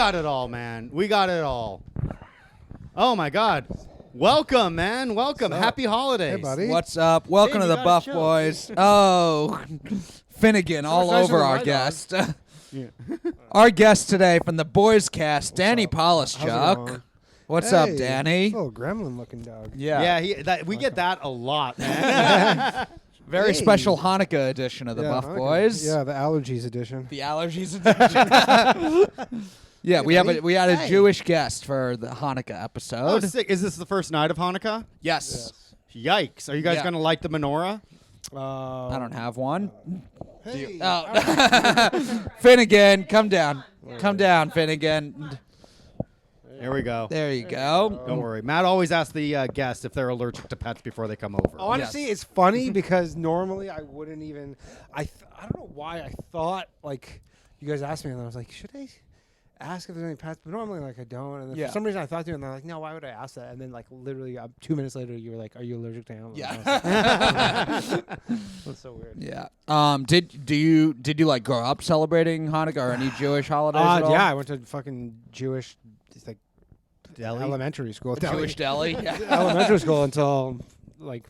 got it all, man. We got it all. Oh my God. Welcome, man. Welcome. Happy holidays. Hey, buddy. What's up? Welcome Hey, to you the gotta Buff chill, Boys. Oh, Finnegan all nicer over than our my guest. Yeah. Our guest today from the Boys Cast, Danny up? How's it Polischuk. going? What's up, Hey, Danny? Little gremlin-looking dog. Yeah. We get that a lot, man. Very Hey. special Hanukkah edition of the Buff Hanukkah. Boys. Yeah, the allergies edition. The allergies edition. Yeah, we had a Hey. Jewish guest for the Hanukkah Oh, episode. sick. Is this the first night of Hanukkah? Yes. Yikes. Are you guys Yeah. going to light the menorah? I don't have one. Hey, Oh. Finnegan, come down. Come down, Finnegan. Here we go. There you go. Don't worry. Matt always asks the guests if they're allergic to pets before they come over. honestly, it's funny because normally I wouldn't even. I don't know why I thought like you guys asked me and I was like, should I ask if there's any pets? But normally like I don't. And then Yeah. for some reason I thought to, and they're like, no, why would I ask that? And then like literally 2 minutes later, you were like, are you allergic to animals? Yeah. And I was like, that's so weird. Yeah. Did you like grow up celebrating Hanukkah or any Jewish holidays at all? Yeah, I went to fucking Jewish, it's like Deli? elementary school. Jewish deli. Yeah. Elementary school until like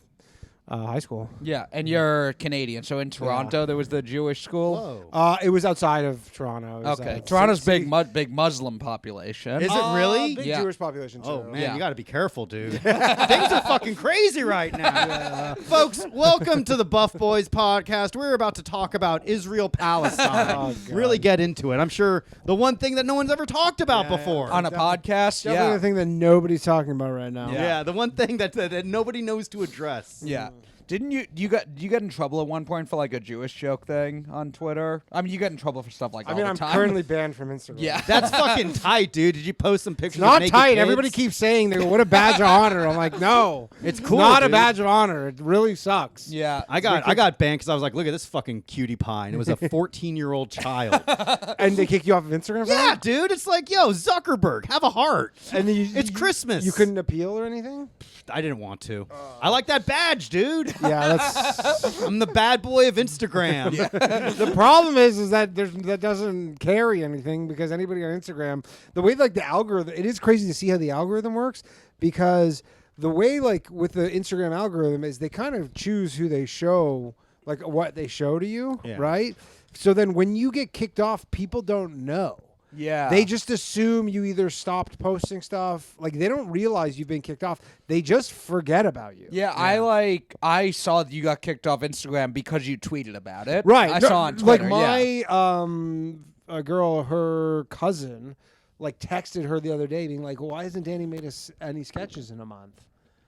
high school. Yeah, and you're Canadian, so in Toronto there was the Jewish school. Whoa. It was outside of Toronto. It was, Okay, Toronto's city- big Muslim population. Is it really? Big Yeah. Jewish population too. Oh, man, Yeah. you got to be careful, dude. Things are fucking crazy right now. Folks, welcome to the Buff Boys podcast. We're about to talk about Israel-Palestine. Oh, God. Really get into it. I'm sure the one thing that no one's ever talked about Yeah, before. On a podcast. Definitely Yeah. the thing that nobody's talking about right now. Yeah, the one thing that nobody knows to address. Yeah. Didn't you get in trouble at one point for like a Jewish joke thing on Twitter? I mean, you get in trouble for stuff like I all mean, the I'm time. currently banned from Instagram. Yeah. That's fucking tight, dude. Did you post some pictures It's not of naked tight. kids? Everybody keeps saying, what a badge of honor. I'm like, no. It's cool, Not a dude. badge of honor. It really sucks. Yeah. I got banned because I was like, look at this fucking cutie pie. And it was a 14-year-old child. And they kick you off of Instagram for Yeah, that? dude. It's like, yo, Zuckerberg, have a heart. And then It's Christmas. You couldn't appeal or anything? I didn't want to. I like that badge, dude. Yeah, that's... I'm the bad boy of Instagram. The problem is that that doesn't carry anything because anybody on Instagram, the way like the algorithm, it is crazy to see how the algorithm works because the way like with the Instagram algorithm is they kind of choose who they show, like what they show to you, Yeah. right? So then when you get kicked off, people don't know. Yeah. They just assume you either stopped posting stuff, like they don't realize you've been kicked off. They just forget about you. Yeah, I saw that you got kicked off Instagram because you tweeted about it. Right. I No, saw on like Twitter. my a girl, her cousin, like texted her the other day being like, why hasn't Danny made us any sketches in a month?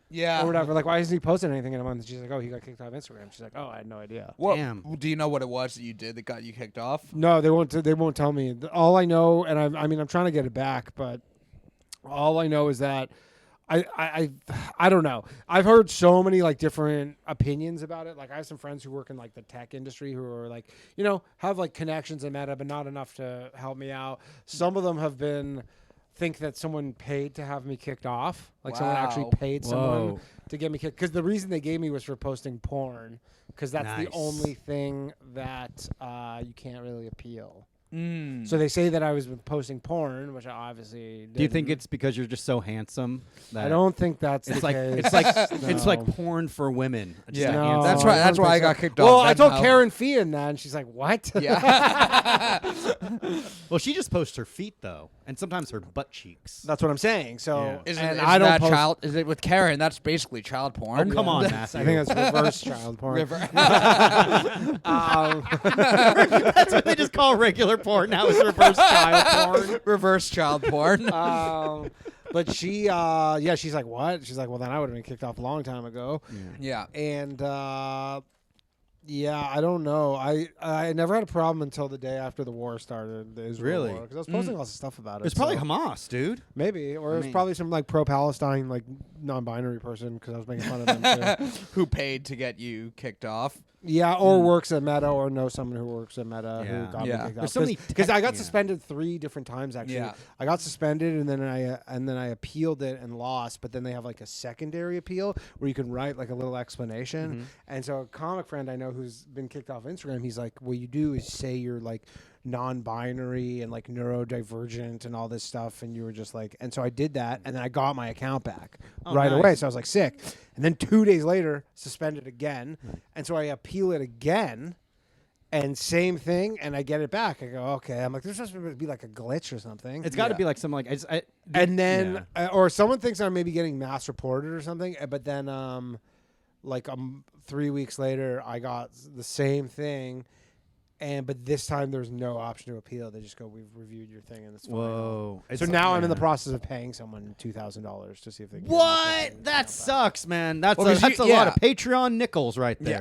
yeah. Or whatever. Like, why hasn't he posted anything in a month? And she's like, oh, he got kicked off Instagram. She's like, oh, I had no idea. What, Damn. Do you know what it was that you did that got you kicked off? No, they won't. They won't tell me. All I know, and I mean, I'm trying to get it back, but all I know is that I don't know. I've heard so many like different opinions about it. Like I have some friends who work in like the tech industry who are like, have like connections in Meta, but not enough to help me out. Some of them have been think that someone paid to have me kicked off. Like someone actually Wow. paid someone Whoa. to get me kicked. Because the reason they gave me was for posting porn. Because that's Nice. the only thing that you can't really appeal. Mm. So they say that I was posting porn, which I obviously didn't. Do you think it's because you're just so handsome? That I don't think that's It's the like case. it's like No. porn for women. Just Yeah. a No, handsome- That's I right. don't That's why I think got so. kicked Well, off. I That's told how- Karen Fian that, and she's like, "What?" Yeah. Well, she just posts her feet though, and sometimes her butt cheeks. That's what I'm saying. So, Yeah. Isn't, and isn't I don't that post. child? Is it with Karen? That's basically child porn. Oh, come on, That's- Matthew. I think that's reverse child porn. River. That's what they just call regular porn now. Is reverse child porn. Reverse child porn. But she, she's like, "What?" She's like, "Well, then I would have been kicked off a long time ago." Yeah. And I don't know. I never had a problem until the day after the war started. The Israel Really? war, because I was posting lots of stuff about it. It's probably so Hamas, dude. maybe, or it was mean- probably some like pro-Palestine, like non-binary person, because I was making fun of them too. Who paid to get you kicked off? Yeah, or works at Meta, or know someone who works at Meta Yeah. who got me Yeah. kicked There's off. so many Because I got yeah. suspended 3 different times actually. Yeah. I got suspended and then I appealed it and lost. But then they have like a secondary appeal where you can write like a little explanation. And so a comic friend I know who's been kicked off Instagram, he's like, what you do is say you're like non-binary and like neurodivergent and all this stuff, and you were just like, and so I did that, and then I got my account back right away. So I was like sick, and then 2 days later suspended again, and so I appeal it again. And same thing, and I get it back. I go, okay. I'm like, there's supposed to be like a glitch or something. It's got to be like something like, and then, or someone thinks I'm maybe getting mass reported or something. But then, 3 weeks later, I got the same thing, but this time there's no option to appeal. They just go, we've reviewed your thing, and it's fine. Whoa. So now I'm in the process of paying someone $2,000 to see if they can. What? That sucks, man. That's Well, a lot of Patreon nickels right there.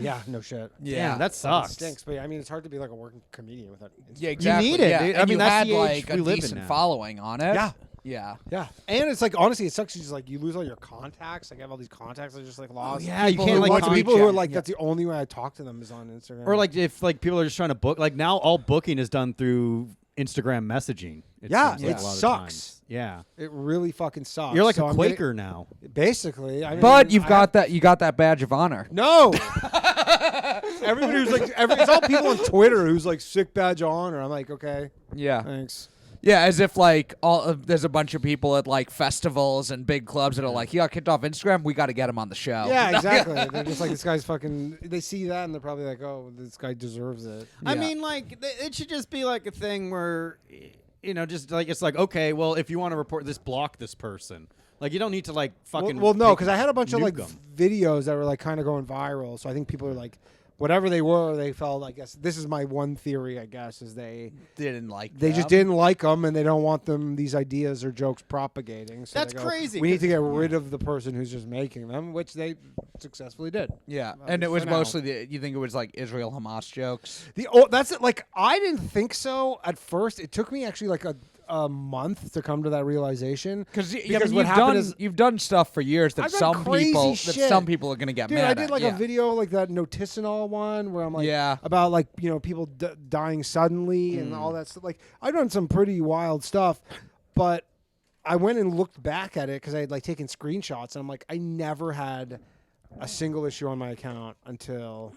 Yeah, no shit. Yeah, Damn, that sucks. It stinks, but I mean, it's hard to be like a working comedian without. Yeah, exactly. You need it, Yeah. dude. And I mean, you that's had the age like we a live in decent now. following on it. Yeah. Yeah. Yeah, and it's like honestly, it sucks. Just like you lose all your contacts. Like I have all these contacts I just like lost. yeah, you People can't, who like, want contact- people who are like that's the only way I talk to them is on Instagram. Or like if like people are just trying to book, like now all booking is done through Instagram messaging. Yeah, seems like it a lot of sucks. times. Yeah, it really fucking sucks. you're like So a I'm Quaker now. basically. I mean, But you've I got that. You got that badge of honor. no. Everybody who's like, it's all people on Twitter who's like sick badge of honor. I'm like, okay, Yeah. thanks. Yeah, as if like there's a bunch of people at like festivals and big clubs that are like, he got kicked off Instagram. We got to get him on the show. Yeah, exactly. They're just like, this guy's fucking. They see that and they're probably like, oh, this guy deserves it. I Yeah. mean, like it should just be like a thing where, just like it's like, okay, well, if you want to report this, block this person. Like you don't need to like fucking. Well, no, because I had a bunch of like nuke 'em. videos that were like kind of going viral. So I think people are like, whatever they were, they felt. I guess this is my one theory. I guess is they Didn't like. just didn't like them and they don't want them these ideas or jokes propagating. So That's they go, crazy, We need 'cause- to get rid of the person who's just making them, which they successfully did. Yeah, For and it was now. mostly you think it was like Israel Hamas jokes. That's it. Like I didn't think so at first. It took me actually like a month to come to that realization. Because what you've happened done is you've done stuff for years that I've done some crazy people shit. are gonna get Dude, mad I did at. like Yeah. a video like that noticinol one where I'm like Yeah. about like people dying suddenly and all that stuff. Like I've done some pretty wild stuff, but I went and looked back at it because I had like taken screenshots and I'm like I never had a single issue on my account until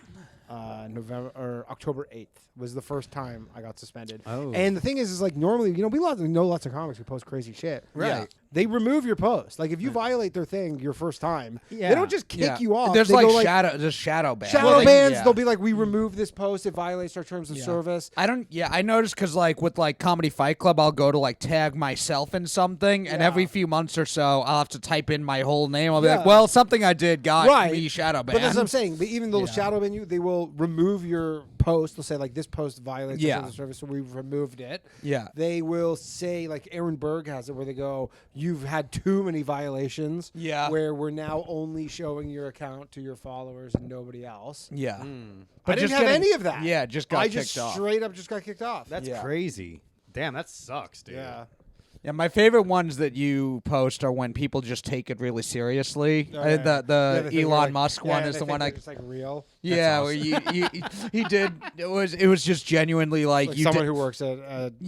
November or October 8th was the first time I got suspended. Oh. And the thing is like normally, we know lots of comics who post crazy shit. Right. Yeah. They remove your post. Like if you violate their thing your first time, Yeah. they don't just kick you off. There's They like go, shadow bans. shadow bans. They'll be like, we remove this post. It violates our terms of Yeah. service. I noticed because like with like Comedy Fight Club, I'll go to like tag myself in something, and Yeah. every few months or so, I'll have to type in my whole name. I'll be Yeah. like, well, something I did got Right. me shadow banned. But that's what I'm saying. But even though Yeah. shadow ban you, they will remove your post. They'll say like this post violates Yeah. our terms of service, so we've removed it. Yeah. They will say like Aaron Berg has it, where they go, you've had too many violations. Yeah. Where we're now only showing your account to your followers and nobody else. Yeah. I But didn't just have getting- any of that. Yeah, just got I kicked just off. straight up just got kicked off. That's Yeah. crazy. Damn, that sucks, dude. yeah. Yeah, my favorite ones that you post are when people just take it really seriously. Oh, yeah. The Yeah, they think Elon like- Musk yeah, one they is the think one they're I. just like real. Yeah, where he did. It was just genuinely like, Like you someone did, who works at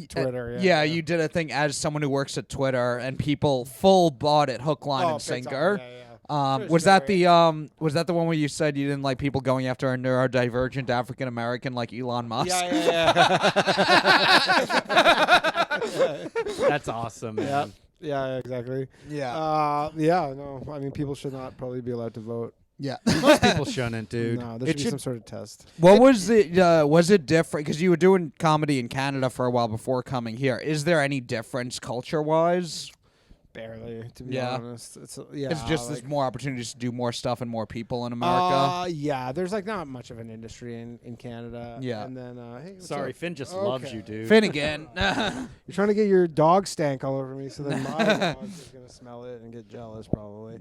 Twitter. Yeah, you did a thing as someone who works at Twitter, and people full bought it hook, line, and big time. sinker. Yeah, yeah. Was that the one where you said you didn't like people going after a neurodivergent African American like Elon Musk? Yeah. That's awesome, man. Yeah, exactly. Yeah. No. I mean, people should not probably be allowed to vote. Yeah. Most people shouldn't, dude. No, there It should be should- some sort of test. What was it? Was it different? Because you were doing comedy in Canada for a while before coming here. Is there any difference culture-wise? Barely, to be Yeah. honest. It's Just there's more opportunities to do more stuff and more people in America. Yeah, there's like not much of an industry in Canada. Yeah. And then, hey, what's Sorry, up? Finn just loves Okay. you, dude. Finnegan. You're trying to get your dog stank all over me, so then my dog's just gonna smell it and get jealous, probably.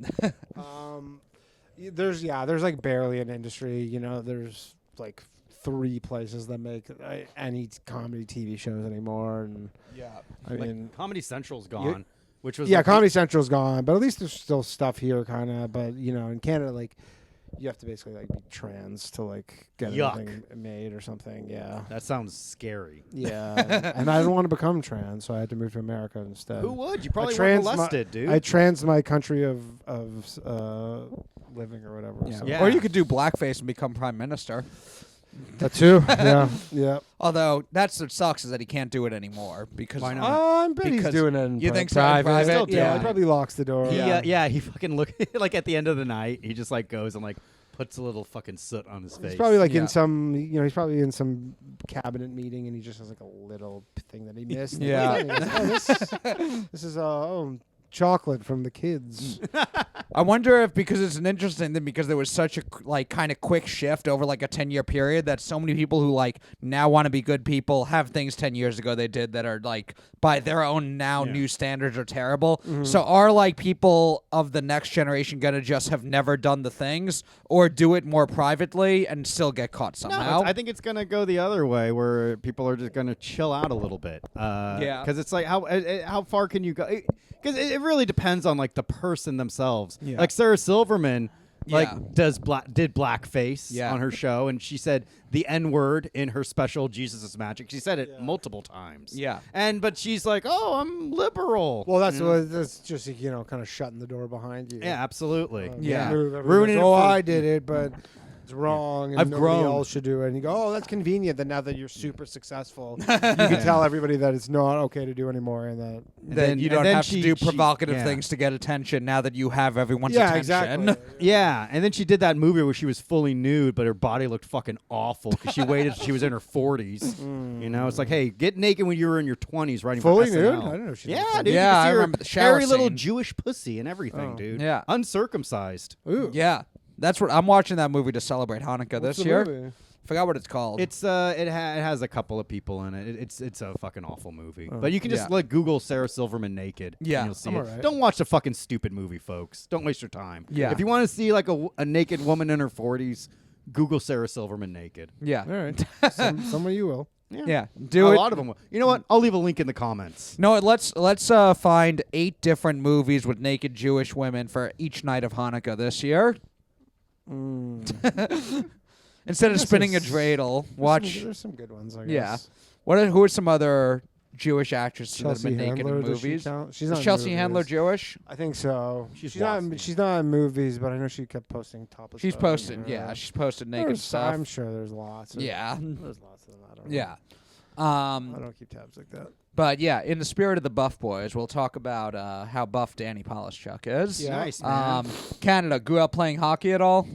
There's like barely an industry. You know, there's like 3 places that make any comedy TV shows anymore, and Yeah. I mean, Comedy Central's gone, which was yeah, like Comedy Central's gone, but at least there's still stuff here, kind of. But you know, in Canada, like you have to basically like be trans to like get Yuck. anything made or something. Yeah. That sounds scary. Yeah, and I didn't want to become trans, so I had to move to America instead. Who would? You probably were trans molested, dude. I trans my country of living or whatever. Yeah. so- Yeah. Or you could do blackface and become prime minister. That too. Yeah. Although that's what sucks is that he can't do it anymore because Why not? I bet he's Because doing it in you think so? private. Private? Still do Yeah, it. he probably locks the door. He fucking look like at the end of the night, he just like goes and like puts a little fucking soot on his face. He's probably like Yeah. in some, he's probably in some cabinet meeting and he just has like a little thing that he missed. Yeah. And he goes, this is chocolate from the kids. I wonder if because it's an interesting thing because there was such a like kind of quick shift over like a 10-year period that so many people who like now want to be good people have things 10 years ago they did that are like by their own now new standards are terrible. So are like people of the next generation gonna just have never done the things or do it more privately and still get caught somehow? No, I think it's gonna go the other way where people are just gonna chill out a little bit. Because it's like how far can you go? Because it really depends on like the person themselves. Yeah. Like Sarah Silverman, like Yeah. did blackface Yeah. on her show, and she said the N-word in her special Jesus is Magic. She said it multiple times. Yeah. But she's like, oh, I'm liberal. Well, that's just kind of shutting the door behind you. Yeah, absolutely. Yeah. Ruining it Oh, for- I did it, but it's wrong. And I've nobody grown. else should do it. And you go, oh, that's convenient. That now that you're super successful, you can tell everybody that it's not okay to do anymore, and that. Then you and don't then have she- to do she- provocative yeah. things to get attention now that you have everyone's Yeah, attention. exactly. Yeah, and then she did that movie where she was fully nude, but her body looked fucking awful because she waited till she was in her 40s. You know, it's like, hey, get naked when you were in your 20s, writing Fully for nude? SNL. I don't know if she did Yeah, fully dude. Yeah, you could I see her remember the shower hairy little scene. Jewish pussy and everything, dude. Yeah. Uncircumcised. Ooh. Yeah. That's what I'm watching that movie to celebrate Hanukkah What's this the year. movie? Forgot what it's called. It's it has a couple of people in it. It's a fucking awful movie. But you can just Yeah. like Google Sarah Silverman naked. Yeah, and you'll see I'm it. alright. Don't watch a fucking stupid movie, folks. Don't waste your time. Yeah. If you want to see like a naked woman in her 40s, Google Sarah Silverman naked. yeah. All right. Some of you will. Yeah. Do a it. lot of them will. You know what? I'll leave a link in the comments. No, let's find 8 different movies with naked Jewish women for each night of Hanukkah this year. Instead of This spinning a is- dreidel, watch. There's some good ones, I Yeah. guess. Who are some other Jewish actresses that have Chelsea been naked Handler, in does she movies? count? She's Is not in Chelsea Handler movies. Jewish? I think so. She's not. Waspy. She's not in movies, but I know she kept posting topless. She's photos posted. of Yeah, her. she's posted naked There's- stuff. I'm sure there's lots. Yeah. There's lots of them. I don't know. Yeah. I don't keep tabs like that. But yeah, in the spirit of the Buff Boys, we'll talk about how buff Danny Polischuk is. Yeah. Nice, man. Canada, grew up playing hockey at all?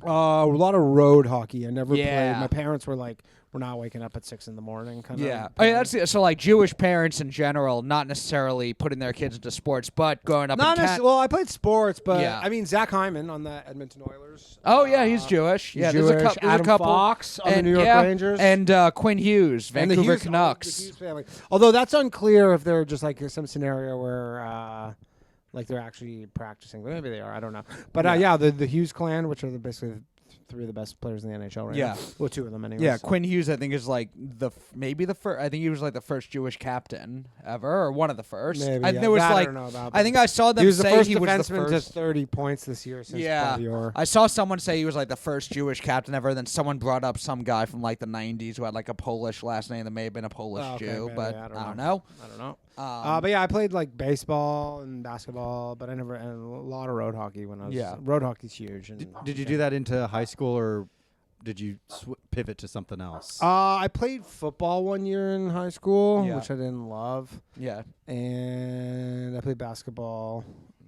A lot of road hockey. I never Yeah. played. My parents were like, "We're not waking up at 6 a.m." kind Yeah. of. Oh, yeah, that's it. So like Jewish parents in general, not necessarily putting their kids into sports, but growing up Not in necessarily. Well, I played sports, but Yeah. I mean Zach Hyman on the Edmonton Oilers. Oh yeah, he's Jewish. He's Yeah, Jewish. there's a Adam couple. Fox on the and, New York yeah, Rangers. and Quinn Hughes, And the Vancouver Hughes- Canucks. the Hughes family. Although that's unclear if they're just like some scenario where like they're actually practicing. But maybe they are. I don't know. But yeah, the Hughes clan, which are basically the 3 of the best players in the NHL right Yeah. now. Well, 2 of them anyway. Yeah, Quinn Hughes, I think, is like maybe the first. I think he was like the first Jewish captain ever, or one of the first. Maybe, I think yeah. there was That I like don't know about, I think I saw them he was the say first he was the defenseman first. to 30 points this year since Yeah, Bodior. I saw someone say he was like the first Jewish captain ever. Then someone brought up some guy from like the '90s who had like a Polish last name that may have been a Polish Oh, okay, Jew, maybe, but I I don't don't know. know. I don't know. Um, But yeah, I played like baseball and basketball, but I never and a lot of road hockey when I was. Yeah. Road hockey's huge. And Did you do that into high school or did you pivot to something else? I played football one year in high school, Yeah. which I didn't love, yeah, and I played basketball,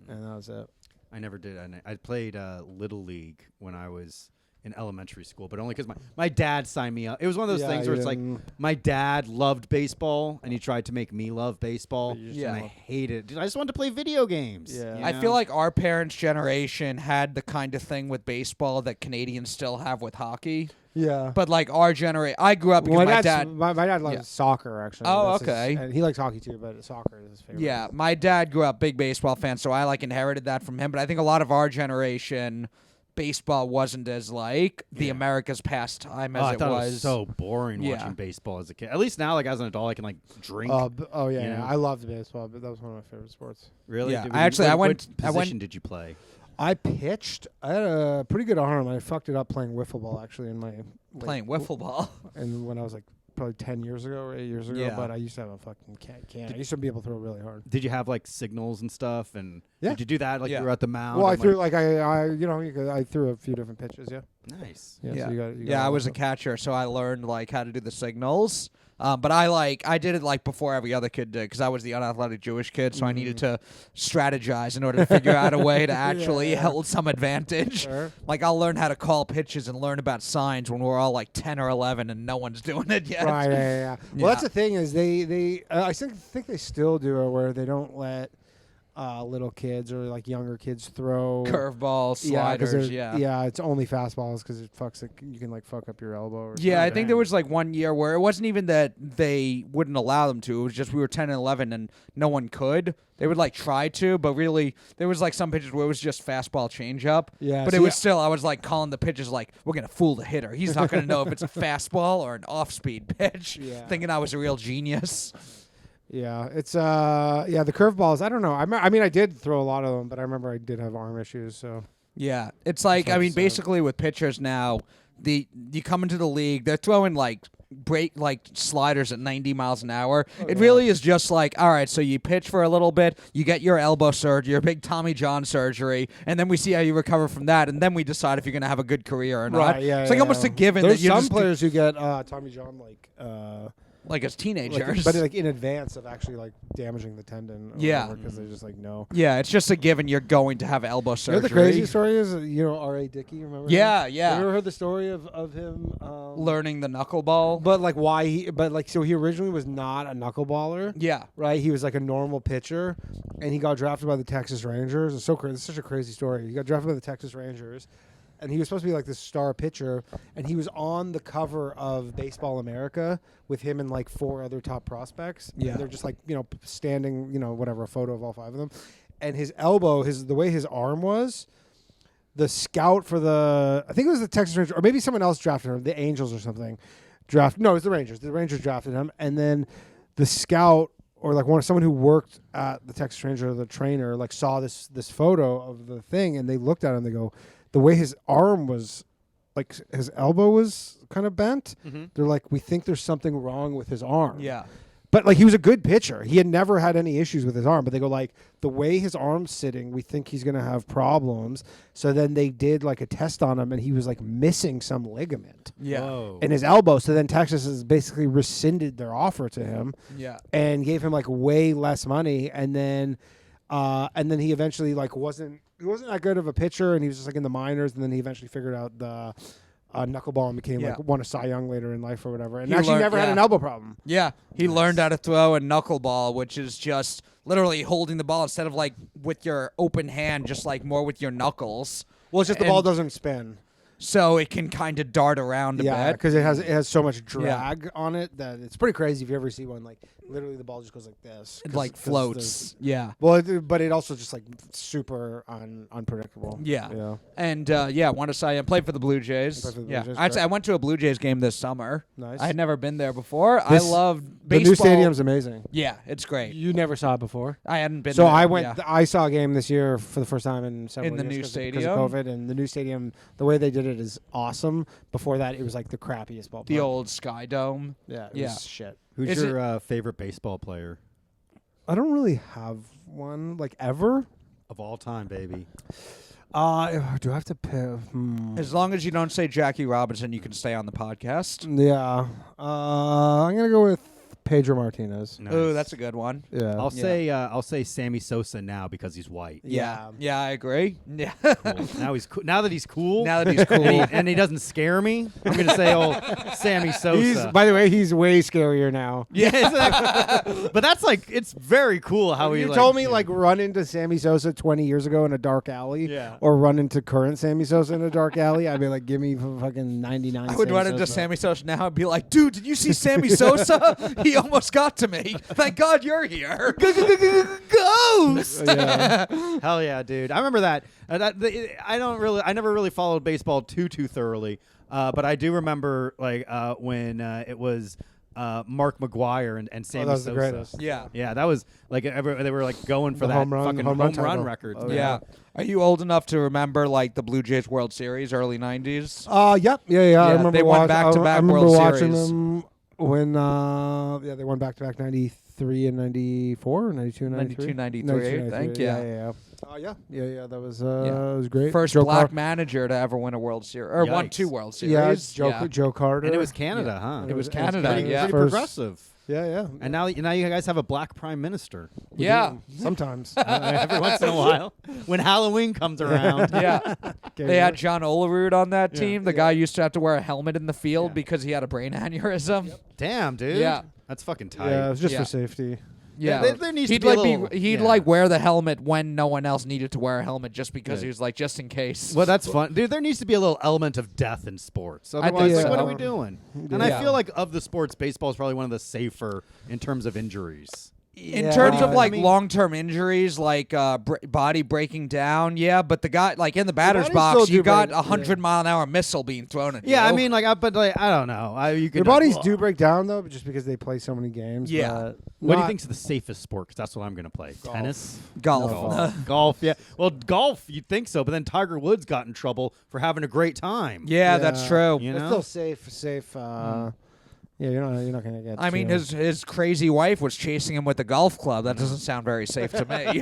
and that was it. I never did. I played Little League when I was in elementary school, but only because my dad signed me up. It was one of those Yeah, things you where it's like didn't- my dad loved baseball, and he tried to make me love baseball. But you just Yeah. And I didn't hated it. Dude, I just wanted to play video games. Yeah. you I know? feel like our parents' generation had the kind of thing with baseball that Canadians still have with hockey. Yeah. But like our generation, I grew up because Well, my my dad. dad loves Yeah. soccer actually. Oh, That's his- okay. and he likes hockey too, but soccer is his favorite. Yeah, my dad grew up big baseball fan, so I like inherited that from him. But I think a lot of our generation, baseball wasn't as like the America's pastime as I it thought was. it was so boring Yeah. watching baseball as a kid. At least now, like as an adult, I can like drink. Yeah, You yeah. know? I loved baseball, but that was one of my favorite sports. Really? Yeah, Did- I actually- what- I what went- I went- position did you play? I pitched. I had a pretty good arm. I fucked it up playing wiffle ball actually in my playing wiffle ball. and when I was like probably 10 years ago or 8 years ago. Yeah. But I used to have a fucking can. I used to be able to throw really hard. Did you have like signals and stuff? And Yeah. did you do that like you were at the mound? Well, I and, threw I threw a few different pitches. Yeah. Nice. Yeah. Yeah, So you got I was a catcher, so I learned like how to do the signals. But I did it like before every other kid did because I was the unathletic Jewish kid, so I needed to strategize in order to figure out a way to actually hold some advantage. Sure. Like I'll learn how to call pitches and learn about signs when we're all like 10 or 11 and no one's doing it yet. Right. Yeah. Well, that's the thing is they I think they still do it where they don't let little kids or like younger kids throw Curveballs, sliders, yeah. It's only fastballs because it fucks it. You can like fuck up your elbow. Or Yeah, I something. think there was like 1 year where it wasn't even that they wouldn't allow them to. It was just we were 10 and 11 and no one could. They would like try to, but really there was like some pitches where it was just fastball changeup. Yeah, but it was still I was like calling the pitches like we're gonna fool the hitter. He's not gonna know if it's a fastball or an off-speed pitch. Yeah. Thinking I was a real genius. Yeah, it's the curveballs. I don't know. I mean, I did throw a lot of them, but I remember I did have arm issues. So Yeah, it's like I mean, basically with pitchers now, you come into the league, they're throwing like sliders at 90 miles an hour. It really is just like, all right, so you pitch for a little bit, you get your elbow surgery, your big Tommy John surgery, and then we see how you recover from that, and then we decide if you're gonna have a good career or not. Right, yeah, it's like almost a given. There's that you some just players who get Tommy John like as teenagers, but like in advance of actually like damaging the tendon. Because they're just like no. Yeah, it's just a given you're going to have elbow surgery. You know the crazy story is R.A. Dickey. Remember? Yeah, him? yeah. Have you ever heard the story of him learning the knuckleball? But like why he? But like so he originally was not a knuckleballer. Yeah. Right. He was like a normal pitcher, and he got drafted by the Texas Rangers. It's so crazy. It's such a crazy story. He got drafted by the Texas Rangers. And he was supposed to be like this star pitcher, and he was on the cover of Baseball America with him and like 4 other top prospects. Yeah, and they're just like standing, whatever, a photo of all 5 of them. And his elbow, the way his arm was, the scout for I think it was the Texas Rangers, or maybe someone else drafted him, the Angels or something. No, it was the Rangers. The Rangers drafted him, and then the scout or like someone who worked at the Texas Rangers, the trainer, like saw this photo of the thing, and they looked at him. And they go, the way his arm was, like his elbow was kind of bent. Mm-hmm. They're like, we think there's something wrong with his arm. Yeah. But like he was a good pitcher. He had never had any issues with his arm. But they go like, the way his arm's sitting, we think he's going to have problems. So then they did like a test on him, and he was like missing some ligament. Yeah. In his elbow. So then Texas has basically rescinded their offer to him. Yeah. And gave him like way less money. And then he eventually like wasn't that good of a pitcher, and he was just like in the minors. And then he eventually figured out the knuckleball and became like won a Cy Young later in life or whatever. And actually never had an elbow problem. Yeah, he learned how to throw a knuckleball, which is just literally holding the ball instead of like with your open hand, just like more with your knuckles. Well, it's just the ball doesn't spin. So it can kind of dart around a bit. Because it has so much drag on it that it's pretty crazy if you ever see one. Like literally, the ball just goes like this. It like floats. Yeah. Well, but it also just like super unpredictable. Yeah. Yeah. And won a Cy Young. Played for the Blue Jays. I went to a Blue Jays game this summer. Nice. I had never been there before. I love baseball. The new stadium's amazing. Yeah, it's great. You never saw it before. I hadn't been. So there. I went. I saw a game this year for the first time in several years. In the new stadium because of COVID, and the new stadium, the way they did it is awesome. Before that, it was like the crappiest ballpark. The old Sky Dome. Yeah, it was shit. Who's your favorite baseball player? I don't really have one like ever. Of all time, baby. Do I have to pick? As long as you don't say Jackie Robinson, you can stay on the podcast. Yeah. I'm gonna go with Pedro Martinez. Nice. Oh, that's a good one. Yeah. I'll say Sammy Sosa now because he's white. Yeah, I agree. Yeah. Cool. Now he's cool. Now that he's cool. and he doesn't scare me. I'm gonna say, Sammy Sosa. By the way, he's way scarier now. Yeah, but that's like it's very cool how he. You told me like run into Sammy Sosa 20 years ago in a dark alley, or run into current Sammy Sosa in a dark alley. I'd be like, give me fucking 99. I would run into Sammy Sosa now and be like, dude, did you see Sammy Sosa? He almost got to me. Thank God you're here. Ghost. Hell yeah, dude. I remember that. I never really followed baseball too thoroughly, but I do remember when it was Mark McGwire and Sammy that was Sosa. The greatest. Yeah, that was like they were like going for the that fucking home run record. Oh, yeah. Are you old enough to remember like the Blue Jays World Series, early 90s? Yep. Yeah. I remember they won back-to-back World watching Series. them. When they won back-to-back 93 and 94, 92 and 93. 92, 93, I think, yeah. Yeah. That was great. First Joe black manager to ever win a World Series or won Yikes. 2 World Series. Yeah, Joe Carter. And it was Canada, huh? It was It was Canada. Pretty, Yeah. pretty First- progressive. Yeah. And now you guys have a black prime minister. Yeah. Sometimes. Every once in a while, when Halloween comes around. Yeah. They had John Olerud on that Yeah. team. The guy used to have to wear a helmet in the field Yeah. because he had a brain aneurysm. Damn, dude. Yeah. That's fucking tight. Yeah, it was just Yeah. for safety. Yeah, there needs to he'd be a like little- he'd yeah. like wear the helmet when no one else needed to wear a helmet, just because Good. he was like, just in case. Well, that's fun, dude. There needs to be a little element of death in sports. think Otherwise, like, so. what are we doing? And Yeah. I feel like of the sports, baseball is probably one of the safer in terms of injuries. In terms of I like mean- long-term injuries, like body breaking down, yeah. But the guy, like in the batter's bodies box, still you do got break- 100-mile-an-hour missile being thrown at you. Yeah, I mean, like, but like, I don't know. You Their can bodies do break down though, just because they play so many games. Yeah. but What do you not- think's the safest sport? 'Cause that's what I'm going to play. Tennis, golf. No. golf. Yeah. Well, golf. You'd think so, but then Tiger Woods got in trouble for having a great time. Yeah, that's Yeah. true. You It's know. still safe. Yeah, you're not gonna get. I mean, his crazy wife was chasing him with a golf club. That doesn't sound very safe to me.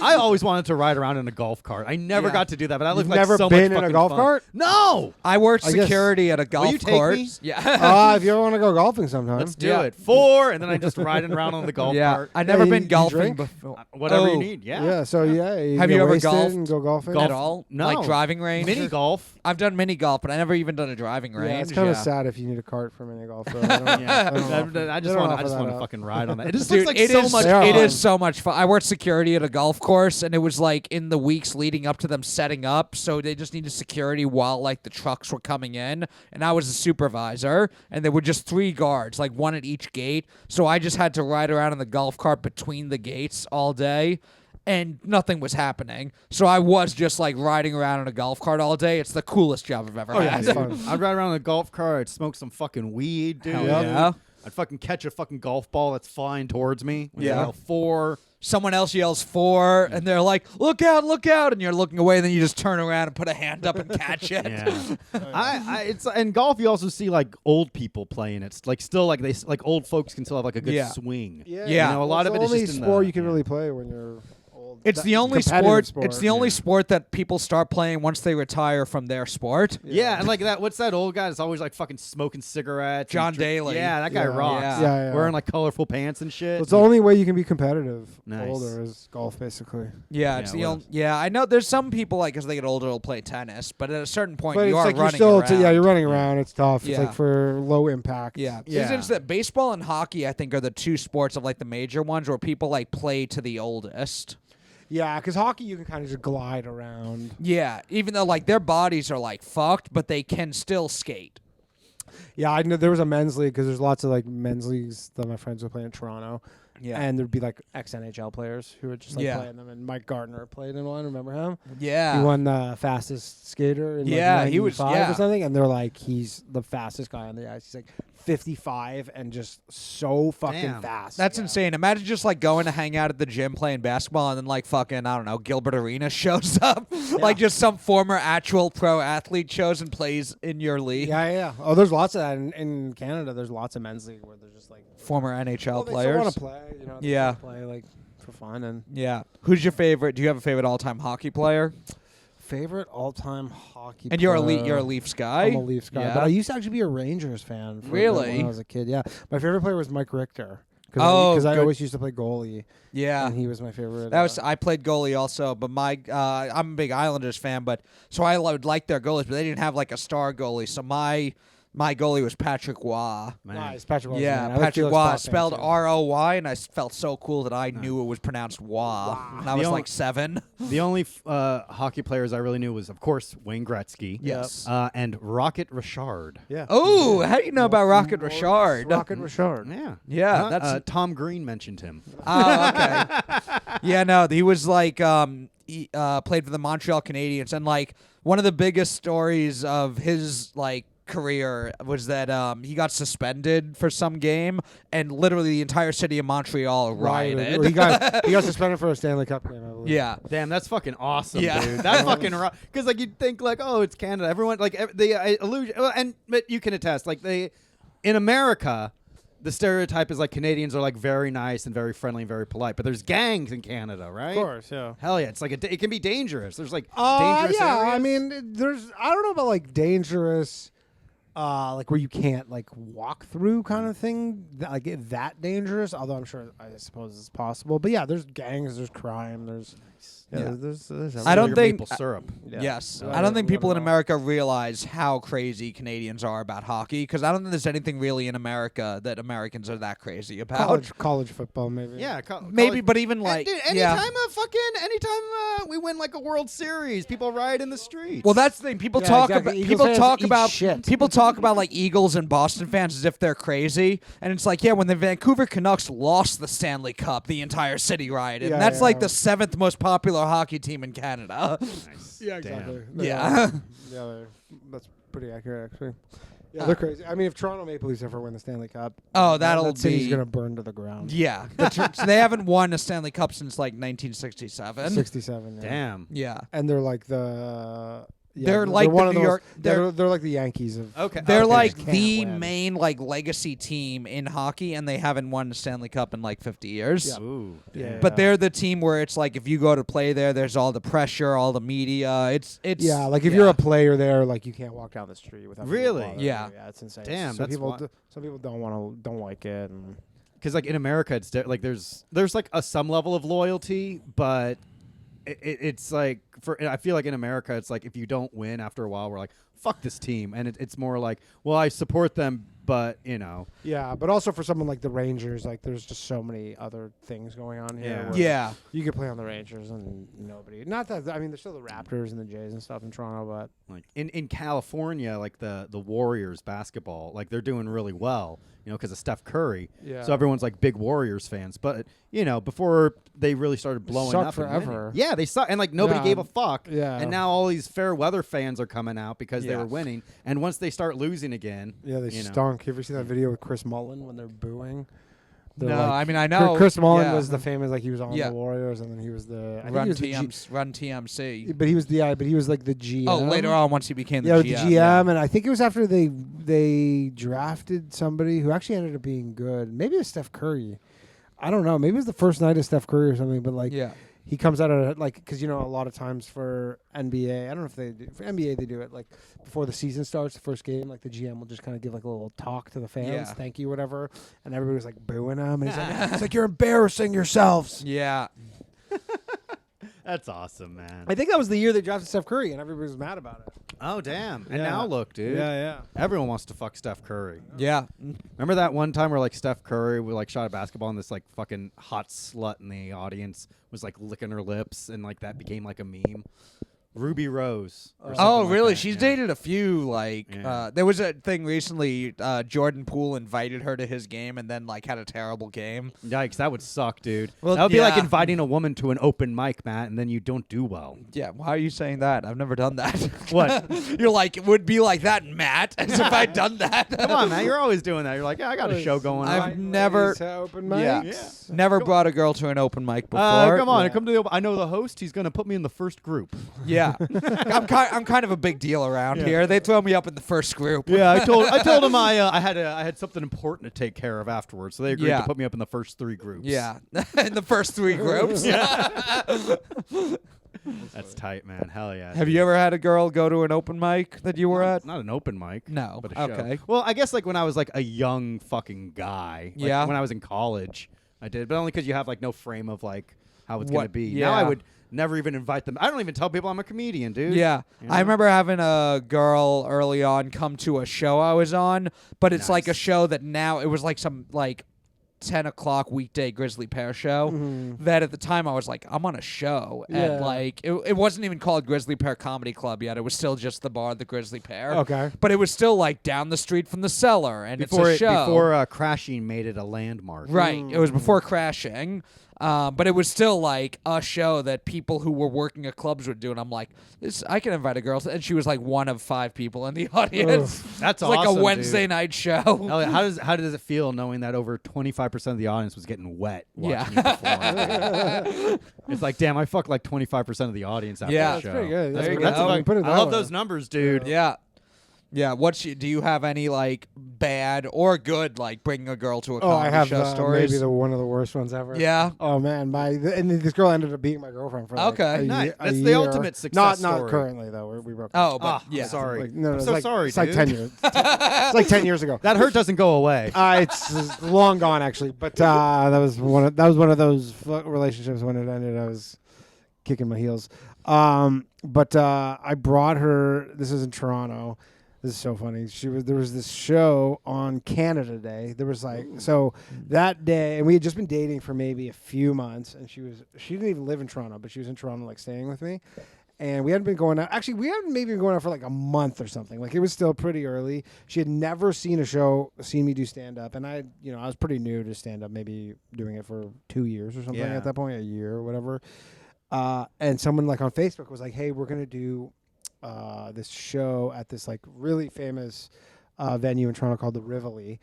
I always wanted to ride around in a golf cart. I never Yeah. got to do that, but I You've looked like never so been much in a fucking golf fun. cart? No. I worked I guess- security at a Will golf you take course. me? Yeah. If you ever want to go golfing sometime, Let's do Yeah. it. 4, and then I just riding around on the golf Yeah. cart. I've never you- been you golfing drink? before. Whatever Oh. you need. Yeah. Yeah. So yeah, Have get you ever wasted golfed? and go golfing? At all? No. Like driving range? Mini golf. I've done mini golf, but I never even done a driving range. Yeah, it's kind of sad if you need a cart for mini golf. Though. Yeah. I just want to fucking ride on that. It just looks like so much It fun. is so much fun. I worked security at a golf course, and it was like in the weeks leading up to them setting up, so they just needed security while like the trucks were coming in, and I was the supervisor, and there were just 3 guards, like one at each gate, so I just had to ride around in the golf cart between the gates all day. And nothing was happening. So I was just like riding around in a golf cart all day. It's the coolest job I've ever Oh yeah, had. it's fun. I'd ride around in a golf cart. I'd smoke some fucking weed, dude. Hell yeah. I'd fucking catch a fucking golf ball that's flying towards me. Yeah. 4. Someone else yells 4, and they're like, look out, and you're looking away, and then you just turn around and put a hand up and catch it. Yeah. It's in golf. You also see like old people playing. It's like still like old folks can still have like a good Yeah. swing. Yeah. You know, a lot it's of it the is only just in sport the, you can yeah. really play when you're old. It's the only competitive sport. It's the only sport that people start playing once they retire from their sport. Yeah, and like that. What's that old guy that's always like fucking smoking cigarettes? John and Daly. Yeah, that guy Yeah. rocks. Yeah. Yeah. Wearing like colorful pants and shit. It's the only way you can be competitive. Nice. Older is golf, basically. Yeah, it's Yeah, the what only. Yeah, I know. There's some people like as they get older will play tennis, but at a certain point But you it's are like you're running still, around. yeah, you're running around. It's tough. It's Yeah. like for low impact. Yeah, Yeah. It's that baseball and hockey, I think, are the 2 sports of like the major ones where people like play to the oldest. Yeah, because hockey you can kind of just glide around. Yeah, even though like their bodies are like fucked, but they can still skate. Yeah, I know there was a men's league because there's lots of like men's leagues that my friends would play in Toronto. Yeah, And there'd be like ex-NHL players who would just like Yeah. playing them. And Mike Gardner played in one. Remember him? yeah. He won the fastest skater in Yeah, like he was- 95 yeah. or something. And they're like, he's the fastest guy on the ice. He's like 55 and just so fucking Damn. fast. That's Yeah. insane. Imagine just like going to hang out at the gym playing basketball and then like fucking, I don't know, Gilbert Arenas shows up. Like just some former actual pro athlete shows and plays in your league. Yeah. Oh, there's lots of that in Canada. There's lots of men's league where they're just like Former NHL they players. want to play, you know. They Yeah. wanna play like for fun. And Yeah. Who's your favorite? Do you have a favorite all-time hockey player? favorite all-time hockey. And you're a player. you're a Leafs guy. I'm a Leafs guy, Yeah. but I used to actually be a Rangers fan. For a bit Really? When I was a kid, yeah. My favorite player was Mike Richter. Oh, because I good. always used to play goalie. Yeah. And he was my favorite. That was I played goalie also, but I'm a big Islanders fan, but so I would like their goalies, but they didn't have like a star goalie. So my goalie was Patrick Waugh. Man. nice. Patrick Roy. Yeah, Patrick Waugh, spelled R-O-Y, and I felt so cool that I knew it was pronounced Waugh. And I The was only- like 7. The only hockey players I really knew was, of course, Wayne Gretzky. Yes. And Rocket Richard. Yeah. Oh, how do you know about Rocket Richard? Rocket Richard. Yeah. Yeah, that's Tom Green mentioned him. oh, okay. Yeah, no, he was like he played for the Montreal Canadiens, and like one of the biggest stories of his like career was that he got suspended for some game, and literally the entire city of Montreal rioted. He got suspended for a Stanley Cup game, I believe. Yeah. Damn, that's fucking awesome, Yeah. dude. That's fucking because like you'd think like, oh, it's Canada. Everyone like they illusion, but you can attest like in America, the stereotype is like Canadians are like very nice and very friendly and very polite, but there's gangs in Canada, right? Of course, yeah. Hell yeah, it's like it can be dangerous. There's like dangerous yeah. areas. I mean, I don't know about like dangerous, like where you can't like walk through kind of thing, like that dangerous. Although I suppose it's possible. But yeah, there's gangs, there's crime, there's there's I don't think maple syrup. Yeah. Yes, Yeah. I don't think people in Whatever. America realize how crazy Canadians are about hockey because I don't think there's anything really in America that Americans are that crazy about. college football, maybe. Yeah, Maybe, college- but even like dude, anytime we win like a World Series, people riot in the streets. Well, that's the thing. People Yeah, talk exactly. about Eagles people fans talk eat about shit. people talk about like Eagles and Boston fans as if they're crazy, and it's like, yeah, when the Vancouver Canucks lost the Stanley Cup, the entire city rioted, Yeah, and that's yeah. like the 7th most popular hockey team in Canada. nice. Yeah, Damn. exactly. Yeah. That's pretty accurate, actually. Yeah, they're crazy. I mean, if Toronto Maple Leafs ever win the Stanley Cup, Oh, that'll that city's be gonna burn to the ground. yeah. So they haven't won a Stanley Cup since like 1967. 67. Yeah. Damn. Yeah. And they're like the. They're like one the of New those- York- They're like the Yankees of. Okay. They're okay. like Can't the win. main like legacy team in hockey, and they haven't won a Stanley Cup in like 50 years. Yeah. Ooh. Yeah. damn. But they're the team where it's like if you go to play there, there's all the pressure, all the media. It's Yeah, like if you're a player there, like you can't walk down the street without. people Really? bothering Yeah. you. Yeah, it's insane. Damn, Some that's people. wi- Some people don't like it. And Because like in America, it's like there's like some level of loyalty, but it's like I feel like in America, it's like if you don't win after a while, we're like fuck this team, and it's more like, well, I support them, but you know, yeah, but also for someone like the Rangers, like there's just so many other things going on here. Yeah. where Yeah. You could play on the Rangers and nobody. Not that I mean, there's still the Raptors and the Jays and stuff in Toronto, but like in California, like the Warriors basketball, like they're doing really well, you know, because of Steph Curry. yeah. So everyone's like big Warriors fans, but you know, before they really started blowing sucked up and forever. winning. Yeah, they suck, and like nobody Yeah. gave a fuck. Yeah. And now all these fair weather fans are coming out because they Yeah. were winning, and once they start losing again, Yeah, they you know. stunk. You ever see that video with Chris Mullen when they're booing? They're No, like- I mean I know Chris Mullen yeah. was the famous, like he was on Yeah. the Warriors, and then he was the I think Run he was the Run TMC. but he was but he was like the GM. Oh, later on once he became Yeah, the with GM. the GM, and I think it was after they drafted somebody who actually ended up being good. Maybe it was Steph Curry. I don't know. Maybe it was the first night of Steph Curry or something. But like, Yeah. he comes out of like because a lot of times for NBA, I don't know if they do for NBA they do it like before the season starts, the first game, like the GM will just kind of give like a little talk to the fans, Yeah. thank you, whatever, and everybody was like booing him, and he's like you're embarrassing yourselves. Yeah. That's awesome, man. I think that was the year they drafted Steph Curry, and everybody was mad about it. Oh damn! And Yeah. now look, dude. yeah. Everyone wants to fuck Steph Curry. Yeah. Remember that one time where like Steph Curry we like shot a basketball and this like fucking hot slut in the audience was like licking her lips and like that became like a meme. Ruby Rose. or something Oh, like really? that, She's yeah. dated a few. Like, Yeah. there was a thing recently. Jordan Poole invited her to his game and then like had a terrible game. Yikes! That would suck, dude. Well, that would be like yeah. inviting a woman to an open mic, Matt, and then you don't do well. Yeah. Why are you saying that? I've never done that. What? You're like, it would be like that, Matt, as if I'd done that. Come on, man. You're always doing that. You're like, yeah, I got a show going I've on. never- open Yeah. mics. Never brought a girl to an open mic before. Come on, Yeah. come to the. I know the host. He's gonna put me in the first group. Yeah. I'm kind of a big deal around Yeah. here. They throw me up in the first group. Yeah, I told him I had something important to take care of afterwards, so they agreed Yeah. to put me up in the first 3 groups. Yeah. In the first 3 groups. That's tight, man. Hell yeah. Have you ever had a girl go to an open mic that you were at? Not an open mic. No. But a show. Okay. Well, I guess like when I was like a young fucking guy. Like, Yeah. When I was in college, I did, but only because you have like no frame of like how it's gonna What- be. Now I yeah. would never even invite them. I don't even tell people I'm a comedian, dude. Yeah. You know? I remember having a girl early on come to a show I was on, but it's like a Nice. show that now it was like some like 10 o'clock weekday Grizzly Pear show Mhm. that at the time I was like, I'm on a show. Yeah. And like, it wasn't even called Grizzly Pear Comedy Club yet. It was still just the bar, the Grizzly Pear. Okay. But it was still like down the street from the cellar. And it's a show. before Crashing made it a landmark. Right. It was before Crashing. But it was still like a show that people who were working at clubs would do. And I'm like, I can invite a girl. And she was like one of 5 people in the audience. That's It's like awesome, a Wednesday dude. night show. Hell yeah. How does it feel knowing that over 25% of the audience was getting wet watching you perform? It's like, damn, I fucked like 25% of the audience after Yeah. the That's show. pretty good. There you that's go. fucking- Put it I that love way. those numbers, dude. Yeah. Yeah. Do you have any like bad or good like bringing a girl to a I comedy have show stories? maybe one of the worst ones ever. Yeah. Oh man, and this girl ended up being my girlfriend for like Okay. Nice. a That's the year. ultimate success Not story. currently though. We broke up. Oh, but yeah. I'm sorry. Like, no, I'm it's so like, sorry, It's like dude. 10 years. It's like 10 years ago. That hurt doesn't go away. It's long gone actually, but that was one of those relationships when it ended. I was kicking my heels. But I brought her. This is in Toronto. This is so funny. There was this show on Canada Day. There was that day, and we had just been dating for maybe a few months, and she didn't even live in Toronto, but she was in Toronto like staying with me. And we hadn't been going out. Actually, we hadn't maybe been going out for like a month or something. Like it was still pretty early. She had never seen me do stand up, and I was pretty new to stand up, maybe doing it for 2 years or something at that point, a year or whatever. And someone like on Facebook was like, "Hey, we're gonna do this show at this like really famous venue in Toronto called the Rivalry.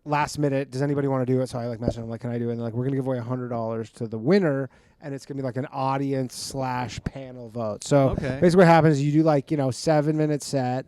Last minute, does anybody want to do it?" So I like messaged them like, "Can I do it?" And they're like, "We're gonna give away $100 to the winner, and it's gonna be like an audience/panel vote." So basically, what happens is you do 7-minute set,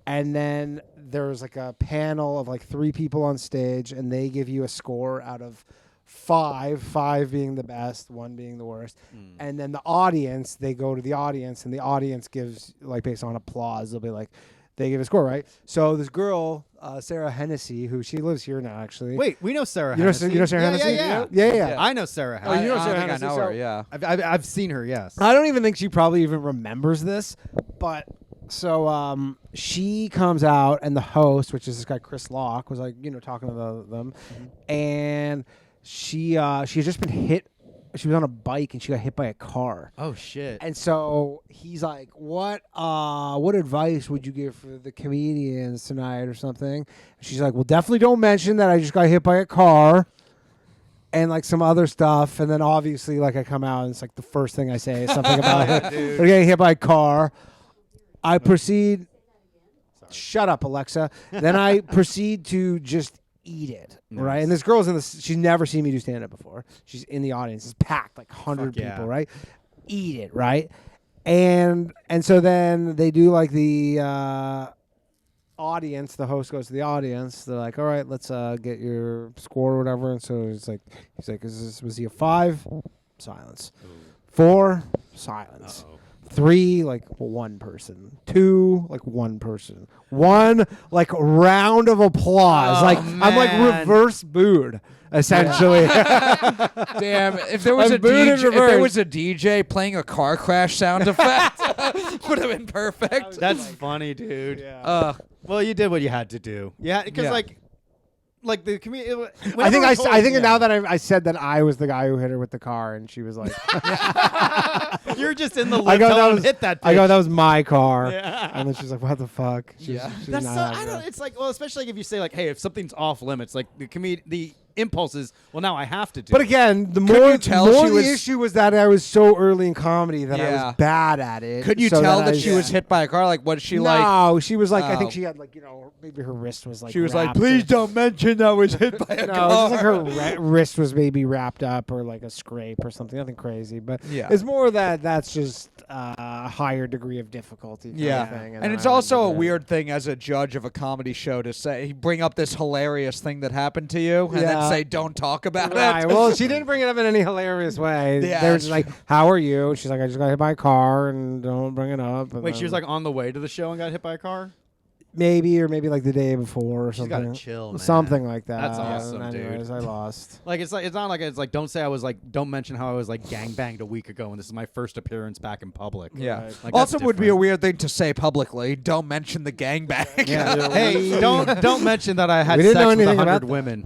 and then there's like a panel of like 3 people on stage, and they give you a score out of 5 being the best, 1 being the worst. And then the audience, they go to the audience, and the audience gives, like, based on applause, they'll be like, they give a score, right? So this girl, Sarah Hennessy, who she lives here now, actually. Wait, we know Sarah You Hennessy. know Sarah Hennessy? Yeah. I know Sarah Hennessy. you know I Sarah don't think I Hennessy, know so- her. Yeah. I've seen her, yes. I don't even think she probably even remembers this, but so she comes out, and the host, which is this guy Chris Locke, was like, talking to them, and she had just been hit. She was on a bike and she got hit by a car. Oh shit! And so he's like, "What advice would you give for the comedians tonight or something?" And she's like, "Well, definitely don't mention that I just got hit by a car." And like some other stuff, and then obviously like I come out and it's like the first thing I say is something about they're getting hit by a car. I proceed. Shut up, Alexa. Then I proceed to just eat it, right? And this girl's she's never seen me do stand up before. She's in the audience. It's packed, like 100 people, right? Eat it, right? And so then they do like the audience. The host goes to the audience. They're like, "All right, let's get your score or whatever." And so he's like, was he a 5? Silence. 4? Silence. 3, like 1 person. 2, like 1 person. 1, like round of applause. Man. I'm like reverse booed, essentially. Damn, if there was I'm booed in if there reverse. was a DJ playing a car crash sound effect, would have been perfect. That's funny, dude. Yeah. Well, you did what you had to do. Yeah, because Yeah. like the community. I think now that I said that I was the guy who hit her with the car, and she was like, you're just in the I lift. go, telling that him, was, hit that. I bitch. go, that was my car. Yeah. And then she's like, what the fuck? Yeah. That's so, I don't. It's like, well, especially like if you say like, hey, if something's off limits, like the impulse is, well, now I have to do. But it. again, the Could more you tell the she was- issue was that I was so early in comedy that I Yeah. was bad at it. Could you so tell that I- she was hit by a car? Like, what is she like? No, she was like, I Oh. think she had like, maybe her wrist was like. She was like, wrapped "Please or- don't mention I was hit by a No, car." it's just like her wrist was maybe wrapped up or like a scrape or something. Nothing crazy, but Yeah. it's more that's just a higher degree of difficulty. Kind Yeah, of thing, and it's I also a wouldn't do weird thing as a judge of a comedy show to say bring up this hilarious thing that happened to you and then Yeah. say don't talk about Right. it. Well, she didn't bring it up in any hilarious way. Yeah, they were that's just like, "How are you?" She's like, "I just got hit by a car, and don't bring it up." And Wait, she was then like on the way to the show and got hit by a car. maybe like the day before or She's something. gotta chill, man. Something like that. That's awesome, And anyways, dude. I lost. Like it's not like it's like don't say I was like don't mention how I was like gangbanged a week ago and this is my first appearance back in public. Yeah. Right. Like, Also, that's would be a different. weird thing to say publicly. Don't mention the gangbang. Yeah. Hey, don't mention that I had We didn't sex know with anything 100 about women.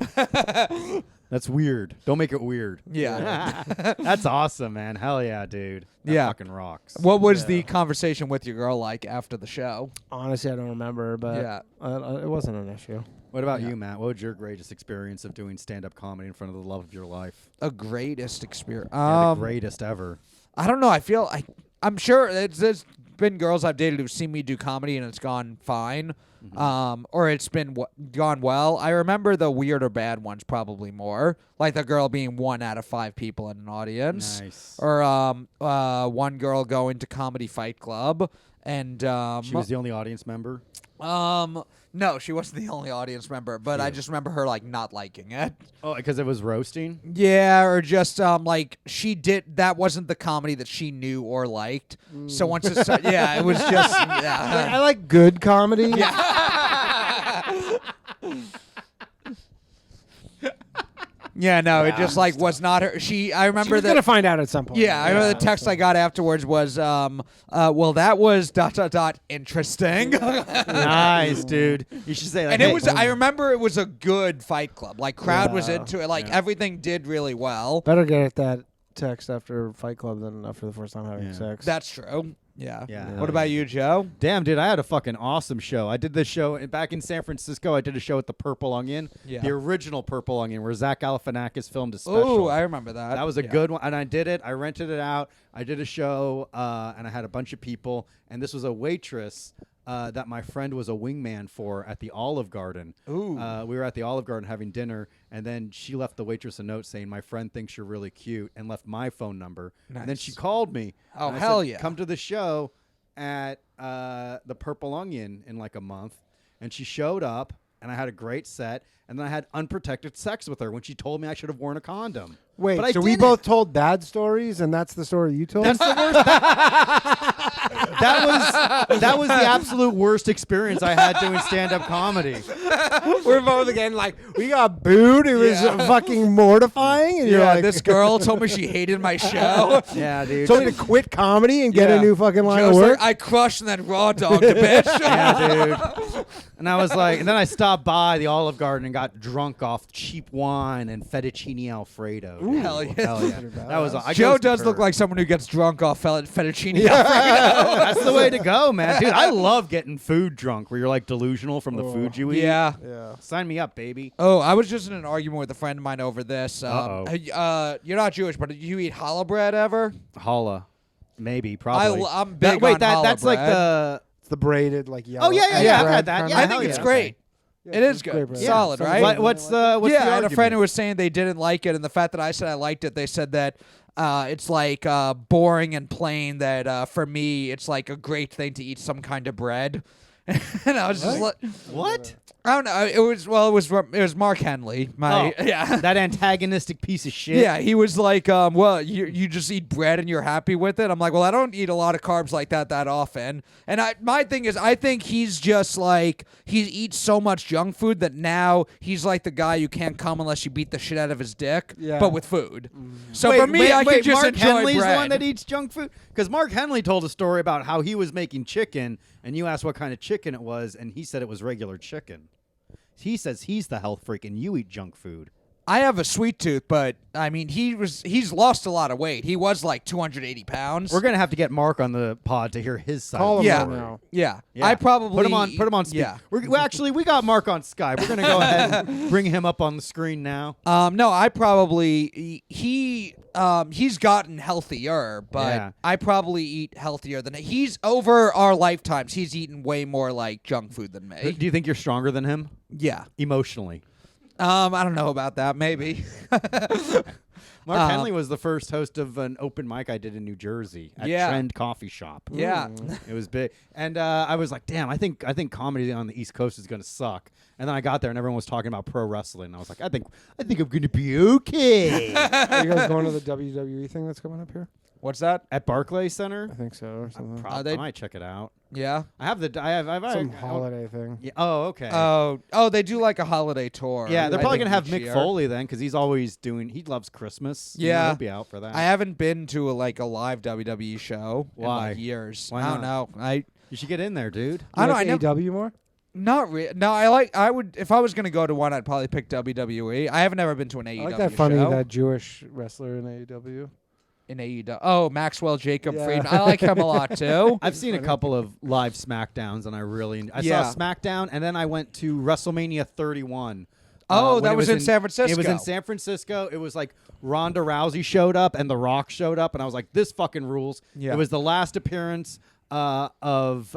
That's weird. Don't make it weird. Yeah. That's awesome, man. Hell yeah, dude. That Yeah. fucking rocks. What was the conversation with your girl like after the show? Honestly, I don't remember, but Yeah. it wasn't an issue. What about Yeah. you, Matt? What was your greatest experience of doing stand-up comedy in front of the love of your life? A greatest experience. Yeah, the greatest ever. I don't know. I feel I'm sure there's been girls I've dated who've seen me do comedy and it's gone fine. or it's been gone well. I remember the weird or bad ones probably more, like the girl being 1 out of 5 people in an audience, Nice. or one girl going to Comedy Fight Club and She was the only audience member. no, she wasn't the only audience member, but I just remember her like not liking it. Oh, because it was roasting. Yeah, or just like that wasn't the comedy that she knew or liked. So once it started, yeah, it was just yeah. I like good comedy. Yeah, no, it just like was not her. I remember She was that. gonna find out at some point. Yeah, I remember the text I got afterwards was, well, that was ... interesting. Nice, dude. You should say that. And it was, I remember it was a good Fight Club. Like, crowd was into it. Like, everything did really well. Better get at that text after Fight Club than after the first time having sex. That's true. Yeah. Yeah. What about you, Joe? Damn, dude, I had a fucking awesome show. I did this show back in San Francisco. I did a show at the Purple Onion, the original Purple Onion, where Zach Galifianakis filmed a special. Oh, I remember that. That was a good one, and I did it. I rented it out. I did a show, and I had a bunch of people, and this was a waitress that my friend was a wingman for at the Olive Garden. Ooh. We were at the Olive Garden having dinner, and then she left the waitress a note saying, "My friend thinks you're really cute," and left my phone number. Nice. And then she called me. Oh, and I hell said, yeah. Come to the show at the Purple Onion in like a month. And she showed up, and I had a great set, and then I had unprotected sex with her when she told me I should have worn a condom. Wait, But I so we didn't. both told bad stories, and that's the story you told? That's the worst. That was the absolute worst experience I had doing stand-up comedy. We're both again like, we got booed. It was fucking mortifying. And you're Yeah, like, this girl told me she hated my show. Yeah, dude. told me to quit comedy and get a new fucking line Joe's of like, work. I crushed and then raw dogged a bitch. Yeah, dude. And I was like, and then I stopped by the Olive Garden and got drunk off cheap wine and fettuccine Alfredo. dude. Hell yeah. Hell yeah. That was. I Joe ghosted does her. look like someone who gets drunk off fettuccine. That's the way to go, man. Dude, I love getting food drunk where you're like delusional from the food you eat. Yeah. Yeah. Sign me up, baby. Oh, I was just in an argument with a friend of mine over this. Uh-oh. You're not Jewish, but do you eat challah bread ever? Challah. Maybe, probably. I'm big Wait, on challah that's like bread. the. It's the braided, like, yellow. Oh, yeah, egg yeah, I've bread had that. kind Yeah, of- I hell think it's yeah. great. Yeah, It is it's good. great bread. Solid, Yeah. right? What's the yeah, I had a argument? friend who was saying they didn't like it, and the fact that I said I liked it, they said that it's like boring and plain. That for me, it's like a great thing to eat some kind of bread. And I was just like, What? I don't know. It was Mark Henley. Yeah. That antagonistic piece of shit. Yeah, he was like, well, you just eat bread and you're happy with it. I'm like, well, I don't eat a lot of carbs like that often. And my thing is, I think he's just like, he eats so much junk food that now he's like the guy you can't come unless you beat the shit out of his dick, but with food. So for me, I can just Mark enjoy Henley's bread. the one that eats junk food? Because Mark Henley told a story about how he was making chicken, and you asked what kind of chicken it was, and he said it was regular chicken. He says he's the health freak, and you eat junk food. I have a sweet tooth, but I mean, he's lost a lot of weight. He was like 280 pounds. We're gonna have to get Mark on the pod to hear his side. Call of him the right story. now. Yeah. Yeah. I probably put him on speed. Yeah. We got Mark on Skype. We're gonna go ahead and bring him up on the screen now. No, I probably he's gotten healthier, but Yeah. I probably eat healthier than he's over our lifetimes. He's eaten way more like junk food than me. Do you think you're stronger than him Yeah. emotionally? I don't know about that. Maybe. Mark Henley was the first host of an open mic I did in New Jersey at Yeah. Trend Coffee Shop. Yeah. It was big, and I was like, "Damn, I think comedy on the East Coast is gonna suck." And then I got there, and everyone was talking about pro wrestling. And I was like, "I think I'm gonna be okay." Are you guys going to the WWE thing that's coming up here? What's that? At Barclays Center, I think so, or something. I might check it out. Yeah. I have Some holiday thing. Yeah. Oh, okay. Oh, they do like a holiday tour. yeah, they're I probably think, gonna have each Mick year. Foley then, because he's always doing. He loves Christmas. You know, Yeah. he'll be out for that. I haven't been to a live WWE show Why? in like years. Why I don't know. You should get in there, dude. I don't. I like never. AEW more? Not really. No, I would if I was gonna go to one, I'd probably pick WWE. I haven't ever been to an AEW I like that funny show. that Jewish wrestler in AEW. In AEW. Oh, Maxwell Jacob Yeah. Friedman. I like him a lot too. I've seen a couple of live SmackDowns, and I Yeah. saw SmackDown, and then I went to WrestleMania 31. Oh, when that it was in San Francisco. It was in San Francisco. It was like Ronda Rousey showed up, and The Rock showed up, and I was like, "This fucking rules." Yeah. It was the last appearance of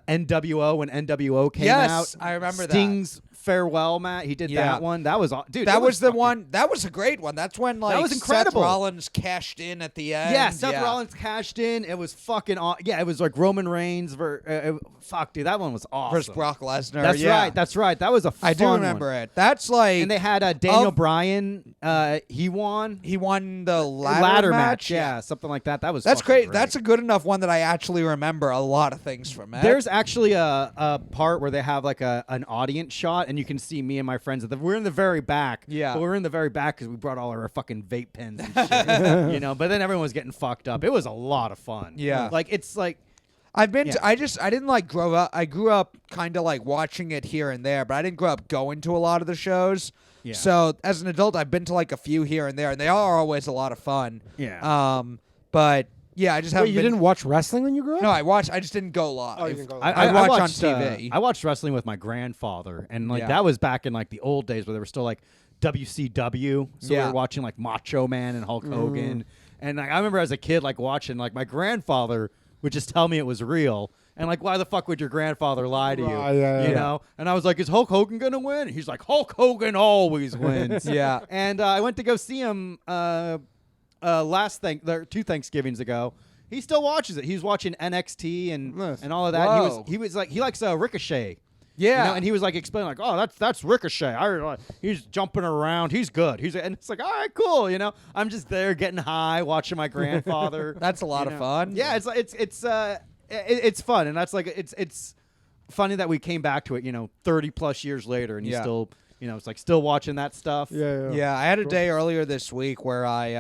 NWO when NWO came Yes, out. I remember that. Sting's farewell match. He did that one. That was dude. That it was the fucking- one. That was a great one. That's when like was incredible. Seth Rollins cashed in at the end. Yeah, Seth Rollins cashed in. It was fucking yeah. It was like Roman Reigns. Fuck, dude, that one was awesome. versus Brock Lesnar. That's yeah. right. That's right. That was a fun I do remember one. it. That's like And they had Daniel Bryan. He won. he won the Ladder match. Yeah, something like that. That was That's fucking great. That's a good enough one that I actually remember a lot of things from it. There's actually a part where they have like an audience shot, and you can see me and my friends. We're in the very back. Yeah. But we're in the very back because we brought all our fucking vape pens and shit. You know, but then everyone was getting fucked up. It was a lot of fun. Yeah. Like, it's like, I've been Yeah. to, I didn't like grow up. I grew up kind of like watching it here and there, but I didn't grow up going to a lot of the shows. Yeah. So as an adult, I've been to like a few here and there, and they are always a lot of fun. Yeah. But yeah, I just haven't. Wait, you didn't watch wrestling when you grew up? No, I watched. I just didn't go live. Oh, you didn't go I, live. I watched on watched, TV. I watched wrestling with my grandfather, and like Yeah. that was back in like the old days where they were still like WCW. So we Yeah. were watching like Macho Man and Hulk Hogan, and like, I remember as a kid like watching like my grandfather would just tell me it was real. And like, why the fuck would your grandfather lie to you? Yeah. You know? And I was like, is Hulk Hogan gonna win? And he's like, Hulk Hogan always wins. Yeah. And I went to go see him two Thanksgivings ago. He still watches it. He's watching NXT Nice. and all of that. Whoa. He was like, he likes Ricochet. Yeah. You know, and he was like explaining like, oh, that's Ricochet. He's jumping around. He's good. And it's like, all right, cool. You know, I'm just there getting high, watching my grandfather. That's a lot of fun. Yeah, it's fun, and that's like it's funny that we came back to it. 30 plus years later, and he's Yeah. still, it's like still watching that stuff. Yeah, I had a day earlier this week where I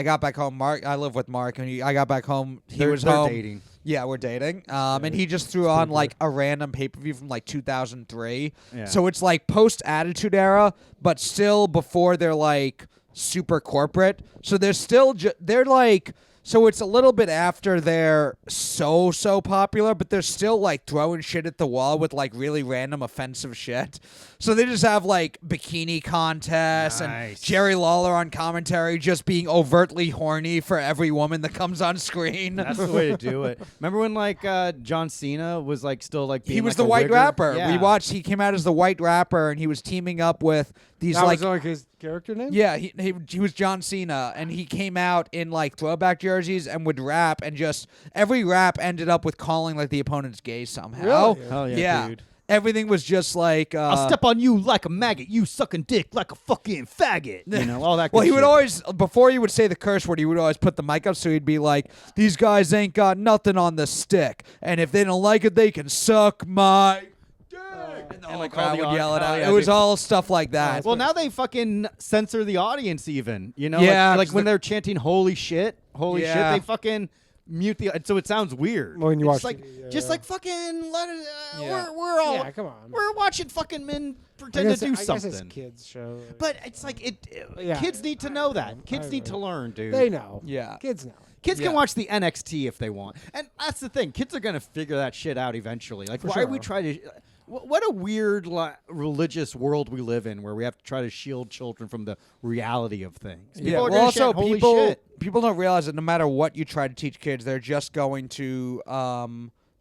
got back home. I live with Mark, and I got back home. He was they're home. dating. Yeah, we're dating. And he just threw on like a random pay-per-view from like 2003. Yeah. So it's like post-Attitude Era, but still before they're like super corporate. So they're still they're like. So it's a little bit after they're so popular, but they're still like throwing shit at the wall with like really random offensive shit. So they just have like bikini contests and Nice. Jerry Lawler on commentary just being overtly horny for every woman that comes on screen. That's the way to do it. Remember when like John Cena was like still like being He was like the a white wigger? rapper. Yeah. He came out as the white rapper, and he was teaming up with these That like was like his character name? yeah, he was John Cena, and he came out in like throwback jerseys and would rap, and just every rap ended up with calling like the opponents gay somehow. Really? Hell yeah, dude. Everything was just like I'll step on you like a maggot. You sucking dick like a fucking faggot. All that. Well, good he would shit. always, before he would say the curse word, he would always put the mic up, so he'd be like, "These guys ain't got nothing on the stick, and if they don't like it, they can suck my dick." And the whole like, crowd all the would yell it hell out. yeah, It was dude. all stuff like that. Well, now they fucking censor the audience even. Yeah, like 'cause when they're chanting "Holy shit, holy Yeah. shit," they fucking mute the. So it sounds weird. When you It's watch like, it, just yeah. like fucking let it. Yeah. We're all. Yeah, come on. We're watching fucking men pretend I guess to do it's something. kids show. But it's like Yeah. kids need to know that. Kids I need to agree. learn, dude. They know. Yeah. Kids know. Kids Yeah. can watch the NXT if they want, and that's the thing. Kids are gonna figure that shit out eventually. Like, why sure. we try to? What a weird religious world we live in, where we have to try to shield children from the reality of things. People Yeah. are Well, gonna also chant, "Holy people shit." people don't realize that no matter what you try to teach kids, they're just going to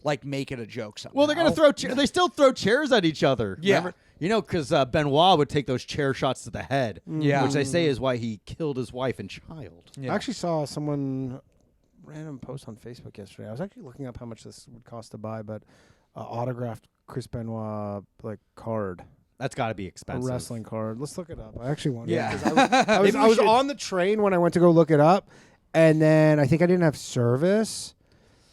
like make it a joke somehow. Well, they're gonna throw. They still throw chairs at each other. Yeah. Remember? Because Benoit would take those chair shots to the head. Yeah. Which they say is why he killed his wife and child. Yeah. I actually saw someone random post on Facebook yesterday. I was actually looking up how much this would cost to buy, but autographed Chris Benoit like card, That's got to be expensive. a wrestling card. Let's look it up. I actually wanted. Yeah. it 'cause I was, Maybe we should- on the train when I went to go look it up, and then I think I didn't have service,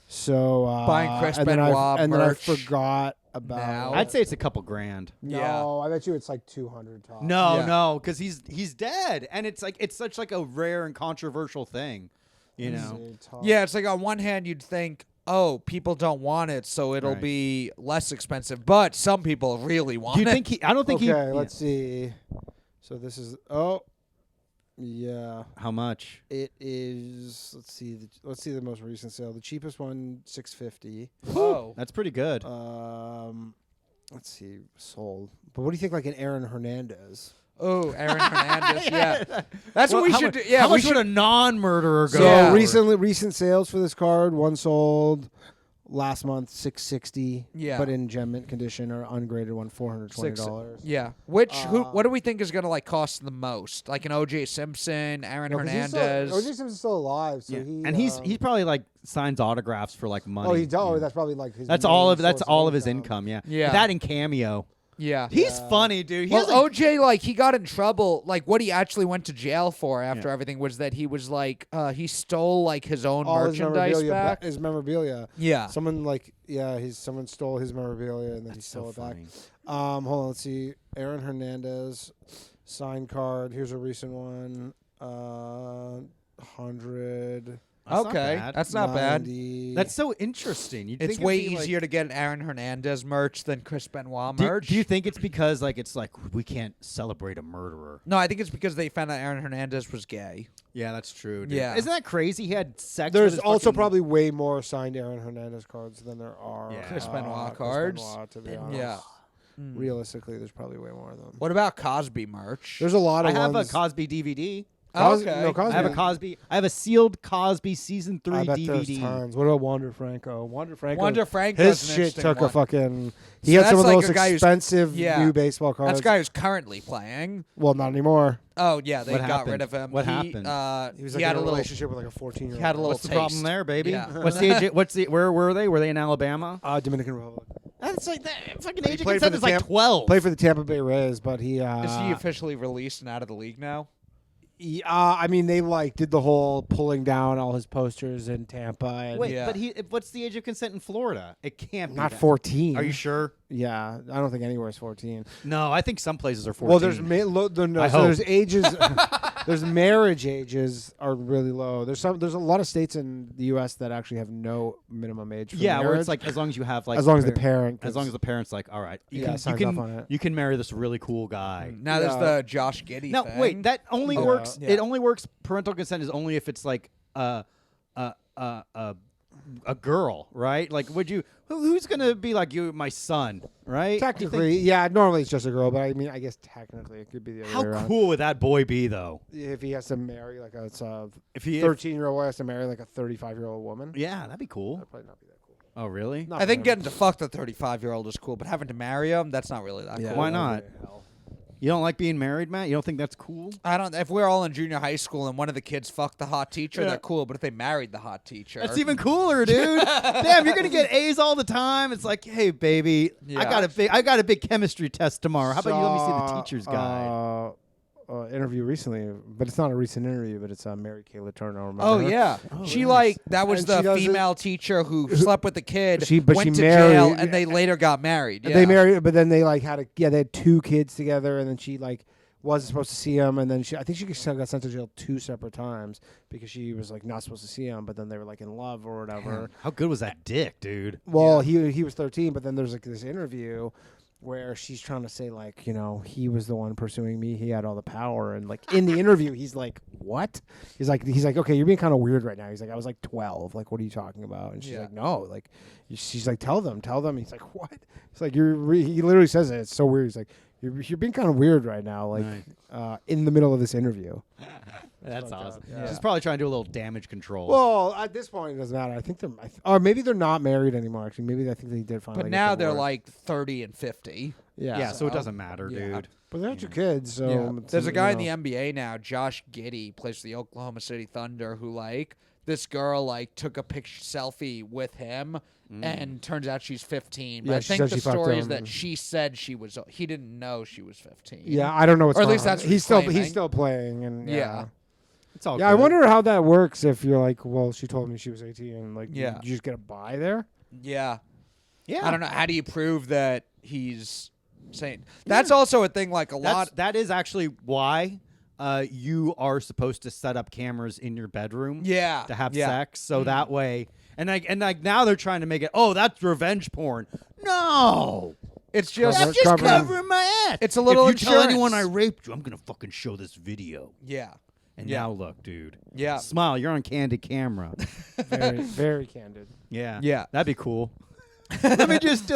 so Buying Chris and then I- Benoit and then I merch forgot about. now. I'd say it's a couple grand. no. I bet you it's like 200 tops. No, Yeah. no, because he's dead, and it's like it's such like a rare and controversial thing, you know. Yeah, it's like on one hand you'd think, oh, people don't want it, so it'll Right. be less expensive, but some people really want Do you it. think he? I don't think he. Okay, let's see. So this is yeah. How much? It is. Let's see the most recent sale. The cheapest one, $650. Oh. That's pretty good. Let's see, sold. But what do you think, like an Aaron Hernandez? Oh, Aaron Hernandez. Yeah, that's Well, what we how should mu- do. Yeah, how we much should. would a non-murderer go? So Yeah. for? recent sales for this card. One sold Last month, $660. Yeah. But in gem mint condition, or ungraded one, $420. Yeah. What do we think is gonna like cost the most? Like an O.J. Simpson, Aaron Hernandez. O.J. Simpson's still alive, so and he's probably like signs autographs for like money. Oh, he does. Yeah. That's probably like his. That's main all of source his income. Yeah. Yeah. That and Cameo. Yeah. He's funny, dude. He Well, has a- OJ, like, he got in trouble. Like, what he actually went to jail for after everything was that he was like, he stole like his own all his merchandise memorabilia back. His memorabilia. Yeah. Someone someone stole his memorabilia and then he stole it back. Hold on, let's see. Aaron Hernandez signed card. Here's a recent one. 100. That's not Okay, bad. that's not bad. 90. That's so interesting. You'd It's think it'd way be, like- easier to get Aaron Hernandez merch than Chris Benoit Do, merch. do you think it's because like it's like we can't celebrate a murderer? No, I think it's because they found out Aaron Hernandez was gay. Yeah, that's true. Dude. Yeah. Isn't that crazy? He had sex. with There's his also fucking- probably way more signed Aaron Hernandez cards than there are Yeah. Chris Benoit Chris cards. Benoit, to be honest. Yeah. Realistically, there's probably way more of them. What about Cosby merch? There's a lot I of have ones. a Cosby DVD. Cosby- Okay. no, Cosby. I have a Cosby. I have a sealed Cosby season 3 I bet DVD. there's tons. What about Wander Franco? Wander Franco's his an shit interesting took one. a fucking. He So had some that's of the like most a guy who's- expensive yeah. new baseball cards. That's a guy who's currently playing. Well, not anymore. Oh yeah, they What got happened? rid of him. What he, happened? He was he like had in a a little. relationship with like a 14-year-old. He had a little What's the problem taste. there, baby? Yeah. What's the age? Where were they? Were they in Alabama? Dominican Republic. That's like that fucking He age of played for consent the is like Tampa- 12. Played for the Tampa Bay Rays, but he. Is he officially released and out of the league now? I mean, they like did the whole pulling down all his posters in Tampa. And Wait, Yeah. but what's the age of consent in Florida? It can't be not that. 14. Are you sure? Yeah, I don't think anywhere is 14. No, I think some places are 14. Well, there's I so hope. there's ages. There's marriage ages are really low. There's a lot of states in the U.S. that actually have no minimum age. For yeah, marriage, where it's like as long as you have like as long as the parent, as long as the parent's like, all right, you Yeah, can signs up on it. you can marry this really cool guy. Now there's Yeah. the Josh Giddey No, thing. wait, that only Yeah. works. Yeah. It only works. Parental consent is only if it's like a girl, right? Like, would you? Who's gonna be like you, my son, right? You think- technically, yeah. Normally it's just a girl, but I mean, I guess technically it could be the other how way around. cool would that boy be, though? If he has to marry like a If he, 13-year-old boy has to marry like a 35-year-old woman. yeah, that'd be cool. That'd probably not be that cool. Oh, really? Not I for think him. getting to fuck the 35-year-old is cool, but having to marry him, that's not really that Yeah, cool. Why that'd not? be hell. You don't like being married, Matt? You don't think that's cool? I don't. If we're all in junior high school and one of the kids fucked the hot teacher, Yeah. they're cool. But if they married the hot teacher, That's even cooler, dude. Damn, you're gonna get A's all the time. It's like, hey, baby, Yeah. I got a big chemistry test tomorrow. How about you let me see the teacher's guide? Interview recently, but it's not a recent interview, but it's Mary Kayla Turner. Remember Oh her? yeah, she nice. like that was And the she does it- female teacher who slept with the kid. But went she to jail, married- and they later got married. Yeah. They married, but then they like they had 2 kids together, and then she like wasn't supposed to see him, and then I think she got sent to jail 2 separate times because she was like not supposed to see him, but then they were like in love or whatever. How good was that dick, dude? Well, he was 13, but then there's like this interview where she's trying to say like, he was the one pursuing me, he had all the power, and like in the interview he's like, what? He's like, okay, you're being kind of weird right now. He's like, I was like 12, like what are you talking about? And she's Yeah. like, no, like she's like, tell them. He's like, what? It's like he literally says it. It's so weird. He's like, you're being kind of weird right now, like in the middle of this interview. That's like awesome. that, yeah. She's probably trying to do a little damage control. Well, at this point it doesn't matter. I think they're or maybe they're not married anymore. Actually, maybe I think they did finally. But get now they're divorced. like 30 and 50. yeah, so it so- doesn't matter, yeah. dude. But they're your kids, so Yeah. it's, There's a you guy know. in the NBA now, Josh Giddey, plays for the Oklahoma City Thunder, who like this girl like took a picture selfie with him, and turns out she's 15. But Yeah, I she think said the she fucked story is him. that she said he didn't know she was 15. Yeah, I don't know what's Or at going least on. that's what he's he's still claiming. he's still playing, and Yeah. It's all yeah. I good. wonder how that works. If you're like, well, she told me she was 18, and like, Yeah. you just get a buy there. Yeah. Yeah, I don't know. How do you prove that he's saying? That's also a thing. Like That is actually why you are supposed to set up cameras in your bedroom. Yeah. To have Yeah. sex, so that way, and now they're trying to make it. Oh, that's revenge porn. No, It's just Cover- that's just covering- covering my ass. It's a little If you tell anyone I insurance. raped you, I'm gonna fucking show this video. yeah. And Yeah. now look, dude. Yeah. Smile. You're on candid camera. Very very candid. Yeah. Yeah. That'd be cool. let me just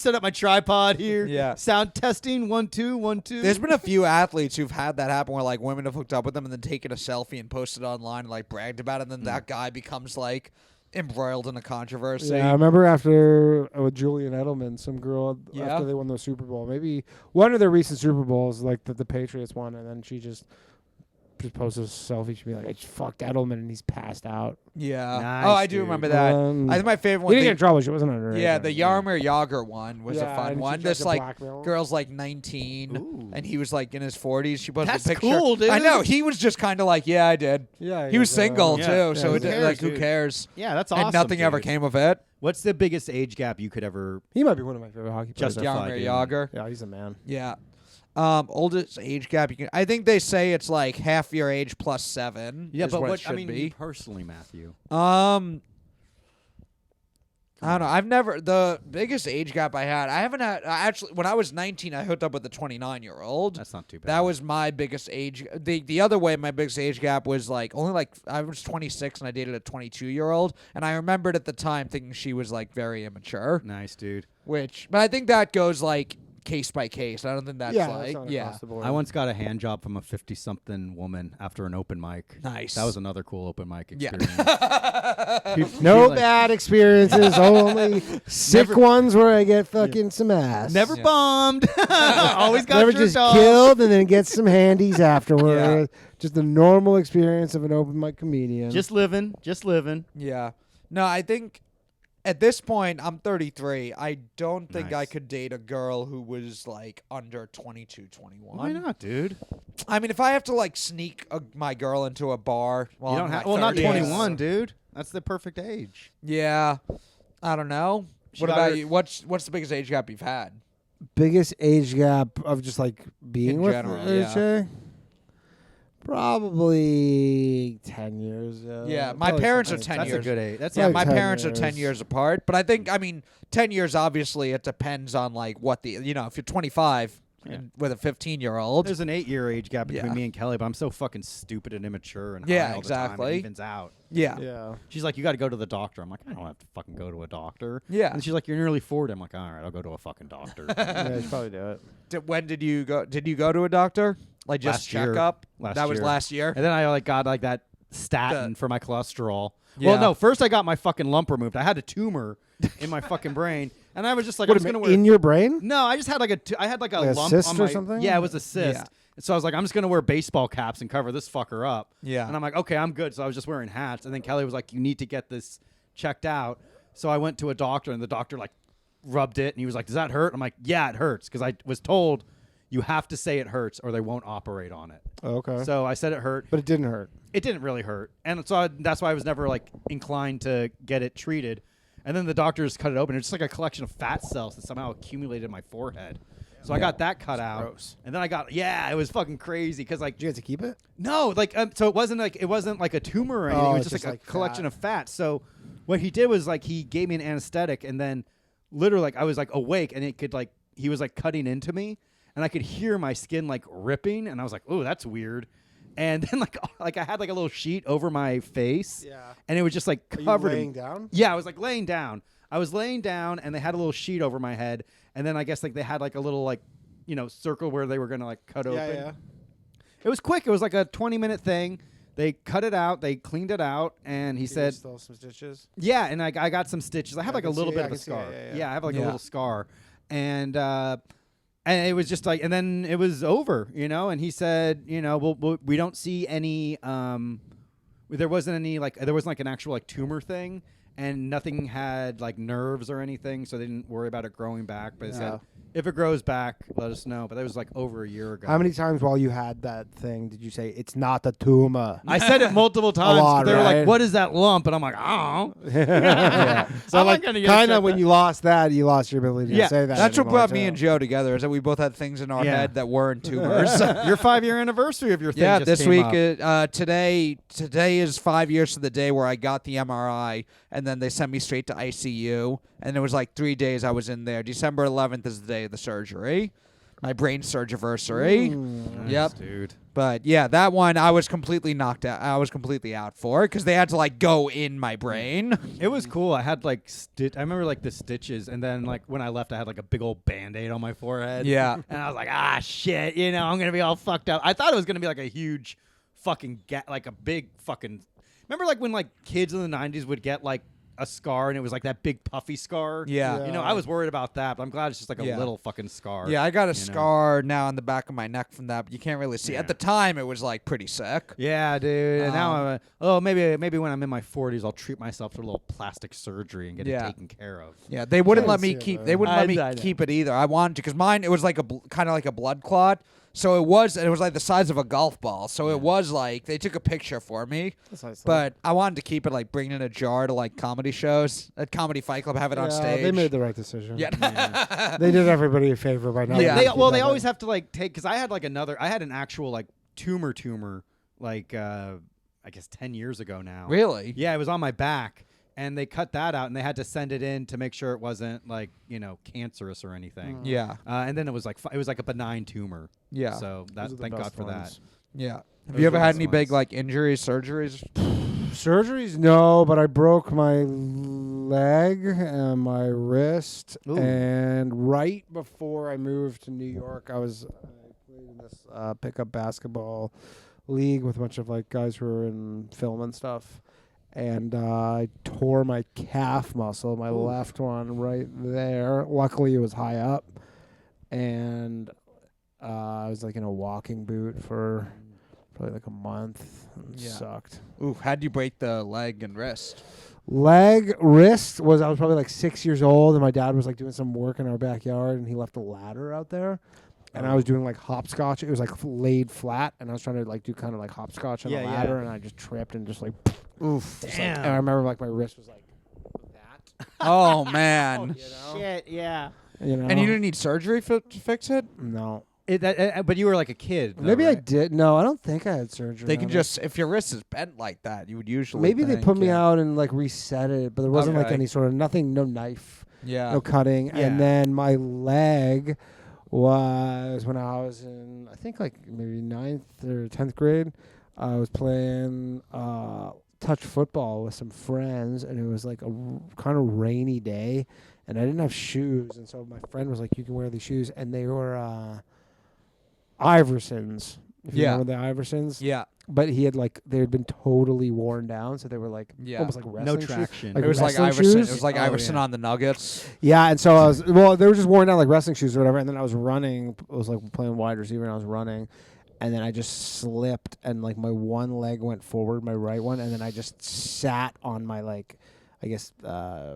set up my tripod here. Yeah. Sound testing. 1 2 1 2. There's been a few athletes who've had that happen where like women have hooked up with them and then taken a selfie and posted online and like bragged about it, and then that guy becomes like embroiled in a controversy. Yeah, I remember after with Julian Edelman, some girl Yeah. after they won the Super Bowl, maybe one of their recent Super Bowls, like that the Patriots won, and then she just posted a selfie. She'd be like, "I just fucked Edelman, and he's passed out." Yeah. Nice, Oh, I do dude. remember that. I think my favorite He one. didn't get in trouble. She wasn't underage. Yeah, the Yarmir Yager one was a fun and she one. tried This to like blackmail him. girl's like 19, Ooh. and he was like in his 40s. She posted That's a picture. cool, dude. I know. He was just kind of like, yeah, I did. Yeah, He was single Yeah. too, Yeah, so who it did, cares, like who dude? cares? Yeah, that's awesome. And nothing ever dude. came of it. What's the biggest age gap you could ever? He might be one of my favorite hockey players. Justified, Yarmir dude. Yager. Yeah, he's a man. Yeah. Oldest age gap you can. I think they say it's like half your age plus 7. Yeah, is but what it what? should I mean, be. you personally, Matthew. I don't know. I've never the biggest age gap I haven't had. Actually, when I was 19, I hooked up with a 29-year-old. That's not too bad. That was my biggest age. The other way, my biggest age gap was like only like I was 26 and I dated a 22-year-old, and I remembered at the time thinking she was like very immature. nice, dude. But I think that goes like case by case. I don't think that's Yeah, like that's not yeah. across the board. I once got a hand job from a 50-something woman after an open mic. Nice. That was another cool open mic Yeah. experience. No She, like, bad experiences, only sick ones where I get fucking some ass. Never Yeah. bombed. Always got Never jerked just off. killed and then get some handies afterward. Just the normal experience of an open mic comedian. Just living. Just living. Yeah. No, I think at this point, I'm 33. I don't think I Nice. could date a girl who was like under 22, 21. Why not, dude? I mean, if I have to like sneak my girl into a bar while You I'm don't have. in my Well, not 30s. 21, dude. That's the perfect age. Yeah. I don't know. She What got about her- you? What's the biggest age gap you've had? biggest age gap of just like being In with general, AJ? Probably 10 years. Yeah, my probably parents are something 10 That's years. a good age. That's Yeah, like my 10 parents are 10 years. years apart. But I think, 10 years, obviously, it depends on like what if you're 25 and with a 15-year-old. There's an 8-year age gap between Yeah. me and Kelly, but I'm so fucking stupid and immature and Yeah, high all the time. exactly. It evens out. Yeah. Yeah. She's like, you got to go to the doctor. I'm like, I don't have to fucking go to a doctor. Yeah. And she's like, you're nearly 40. I'm like, all right, I'll go to a fucking doctor. Yeah, you should probably do it. When did you go? Did you go to a doctor? Like just Last check year. up? Last That was year. last year. And then I like got like that statin for my cholesterol. Yeah. Well, no, first I got my fucking lump removed. I had a tumor in my fucking brain, and I was just like, I What, was gonna wear. in your brain? No, I just had like I had like a Like a lump cyst on or my. something? Yeah, it was a cyst. Yeah. And so I was like, I'm just gonna wear baseball caps and cover this fucker up. Yeah. And I'm like, okay, I'm good. So I was just wearing hats, and then Kelly was like, you need to get this checked out. So I went to a doctor, and the doctor like rubbed it, and he was like, does that hurt? I'm like, yeah, it hurts, because I was told you have to say it hurts or they won't operate on it. Oh, okay. So I said it hurt. But it didn't hurt. It didn't really hurt, and so that's why I was never like inclined to get it treated. And then the doctors cut it open. It's just like a collection of fat cells that somehow accumulated in my forehead. So I got that cut out, gross. and then I got it was fucking crazy because like Did you have to keep it? no, like so it wasn't like a tumor or anything. Oh, It was it's just just like a like collection fat. of fat. So what he did was like he gave me an anesthetic, and then literally like I was like awake, and it could like he was like cutting into me, and I could hear my skin like ripping, and I was like, oh, that's weird. And then like I had like a little sheet over my face, Yeah. and it was just like Are you covered. laying down? Yeah, I was like laying down. I was laying down, and they had a little sheet over my head, and then I guess like they had like a little like circle where they were gonna like cut open. Yeah. It was quick. It was like a 20-minute thing. They cut it out. They cleaned it out, and he said, still some stitches. "Yeah." And I got some stitches. I have I like a can little see it. bit I of a can see it. scar. Yeah. I have like a Yeah. little scar, and it was just like, and then it was over, And he said, we don't see any. There wasn't like an actual like tumor thing, and nothing had like nerves or anything, so they didn't worry about it growing back. But they Yeah. said if it grows back, let us know. But that was like over a year ago. How many times while you had that thing did you say it's not a tumor? I said it multiple times. lot, They were right? like, "What is that lump?" And I'm like, "I don't know." Yeah. So I'm not like gonna get kind checked of when out. you lost that, you lost your ability Yeah, to say that. That's what anymore, brought me too. and Joe together, is that we both had things in our Yeah. head that weren't tumors. Your 5-year anniversary of your thing. Yeah, just this came week, up. today is 5 years to the day where I got the MRI, and then they sent me straight to ICU, and it was like 3 days I was in there. December 11th is the day of the surgery, my brain surgery. Nice, Yep. dude. But yeah, that one I was completely knocked out. I was completely out for because they had to like go in my brain. It was cool. I had like I remember like the stitches, and then like when I left, I had like a big old Band-Aid on my forehead. Yeah. and I was like, shit, I'm gonna be all fucked up. I thought it was gonna be like a huge fucking like a big fucking. Remember like when like kids in the 90s would get like a scar and it was like that big puffy scar. Yeah. You know, I was worried about that, but I'm glad it's just like a Yeah. little fucking scar. Yeah, I got a you know? scar now on the back of my neck from that, but you can't really see. Yeah. At the time, it was like pretty sick. Yeah, dude. And now maybe when I'm in my 40s, I'll treat myself to a little plastic surgery and get it taken care of. Yeah, they wouldn't I let me see it, keep. though. They wouldn't let me I know. keep it either. I wanted to because mine. It was like kind of like a blood clot. So it was like the size of a golf ball. So it was like they took a picture for me, That's nice. but I wanted to keep it like bring it in a jar to like comedy shows at Comedy Fight Club, have it on stage. They made the right decision. Yeah. They did everybody a favor by not. Yeah. They always have to like take because I had an actual like tumor like I guess 10 years ago now. Really? Yeah, it was on my back. And they cut that out, and they had to send it in to make sure it wasn't like cancerous or anything. Yeah. And then it was like a benign tumor. Yeah. So Those are the thank God best for ones. Yeah. Have Those you ever were the had best any big ones. like injuries, surgeries? Surgeries, no, but I broke my leg and my wrist, Ooh. and right before I moved to New York, I played in this pickup basketball league with a bunch of like guys who were in film and stuff, and I tore my calf muscle, my left one right there. Luckily, it was high up, and I was like in a walking boot for probably like a month. It sucked. Ooh, how'd you break the leg and wrist? Wrist was I was probably like 6 years old, and my dad was like doing some work in our backyard, and he left a ladder out there, and I was doing like hopscotch. It was like laid flat, and I was trying to like do kind of like hopscotch on the ladder, and I just tripped and just like, Oof. and I remember like my wrist was like that. Oh man. Shit, yeah. You know, And you didn't need surgery to fix it? no. But you were like a kid. Though, Maybe I right? did. No, I don't think I had surgery. They on can it. just if your wrist is bent like that, you would usually. Maybe they think, put me yeah. out and like reset it, but there wasn't like Okay. any sort of nothing, no knife. Yeah. No cutting. Yeah. And then my leg was when I was in, I think like maybe 9th or 10th grade. I was playing touch football with some friends, and it was like a kind of rainy day, and I didn't have shoes. And so my friend was like, you can wear these shoes. And they were Iversons. If you Yeah. remember the Iversons. Yeah. But he had like, they had been totally worn down. So they were like Yeah. almost like No wrestling shoes. traction. Like It was like wrestling Iverson. shoes? It was like Oh, Iverson yeah. on the Nuggets. Yeah, and so they were just worn down like wrestling shoes or whatever, and then I was running, I was like playing wide receiver, and I was running, and then I just slipped, and like my one leg went forward, my right one, and then I just sat on my like, I guess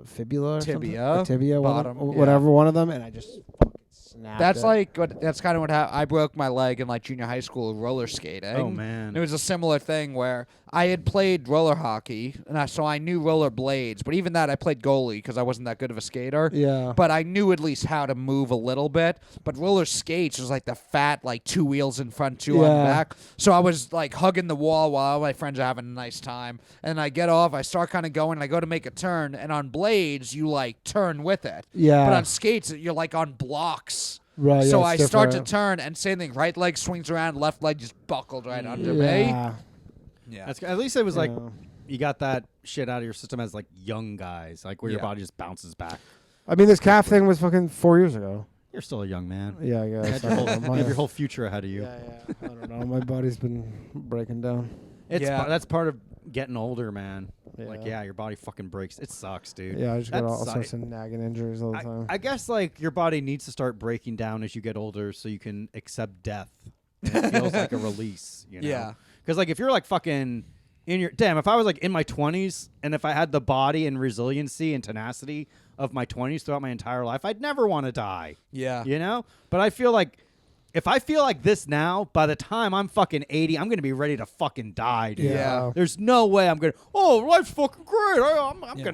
fibula or something? Tibia, Or tibia, bottom, whatever, one of them, and I just fucking snapped That's it. like that's kind of what I broke my leg in like junior high school roller skating. Oh man. It was a similar thing where I had played roller hockey, and so I knew roller blades. But even that, I played goalie because I wasn't that good of a skater. Yeah. But I knew at least how to move a little bit. But roller skates was like the fat, like 2 wheels in front, 2 on the Yeah. back. So I was like hugging the wall while all my friends are having a nice time. And I get off, I start kind of going, and I go to make a turn. And on blades, you like turn with it. Yeah. But on skates, you're like on blocks. Right, So yeah, I it's start to different. turn, and same thing. Right leg swings around, left leg just buckled right under me. Yeah. Yeah. That's, at least it was like Yeah. you got that shit out of your system as like young guys, like where your Yeah. body just bounces back. I mean, this calf thing was fucking 4 years ago. You're still a young man. Yeah, I You guess. have you have your whole future ahead of you. Yeah, I don't know. My body's been breaking down. It's Yeah. that's part of getting older, man. Like, Yeah. yeah, your body fucking breaks. It sucks, dude. Yeah, I just got That all sucks. sorts of nagging injuries all the time. I guess like your body needs to start breaking down as you get older, so you can accept death. And it feels like a release, you know? Yeah. Because like if you're like fucking in your if I was like in my 20s and if I had the body and resiliency and tenacity of my 20s throughout my entire life, I'd never want to die. Yeah. You know? But I feel like if I feel like this now, by the time I'm fucking 80, I'm gonna be ready to fucking die, dude. Yeah. There's no way I'm gonna. Oh, life's fucking great.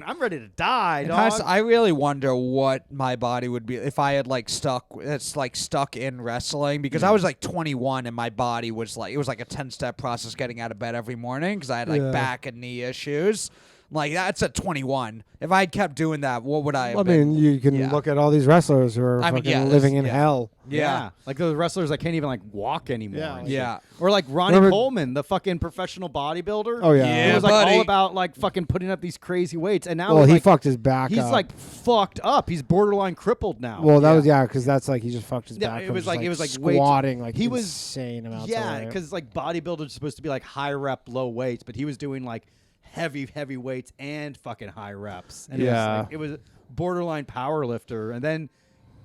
I'm ready to die, And dog. honestly, I really wonder what my body would be if I had like stuck in wrestling because I was like 21 and my body was like it was like a 10-step process getting out of bed every morning because I had like Yeah. back and knee issues. Like that's at 21. If I had kept doing that, what would I have I been? mean, you can Yeah. look at all these wrestlers who are I mean, fucking yeah, living in yeah. hell. Yeah. Like those wrestlers that can't even like walk anymore. Yeah. and Yeah. shit. Or like Ronnie Remember- Coleman, the fucking professional bodybuilder. Oh, yeah. Yeah, It was like buddy. all about like fucking putting up these crazy weights, and now Well, he's, he like, fucked his back He's up. like fucked up. He's borderline crippled now. well, that yeah. was because that's like he just fucked his Yeah, back. it from was just, like- it was, like, way too- squatting like he was- insane amounts. yeah, of weight. because like bodybuilders are supposed to be like high rep, low weights, but he was doing like heavy weights and fucking high reps. And Yeah. it was borderline power lifter. And then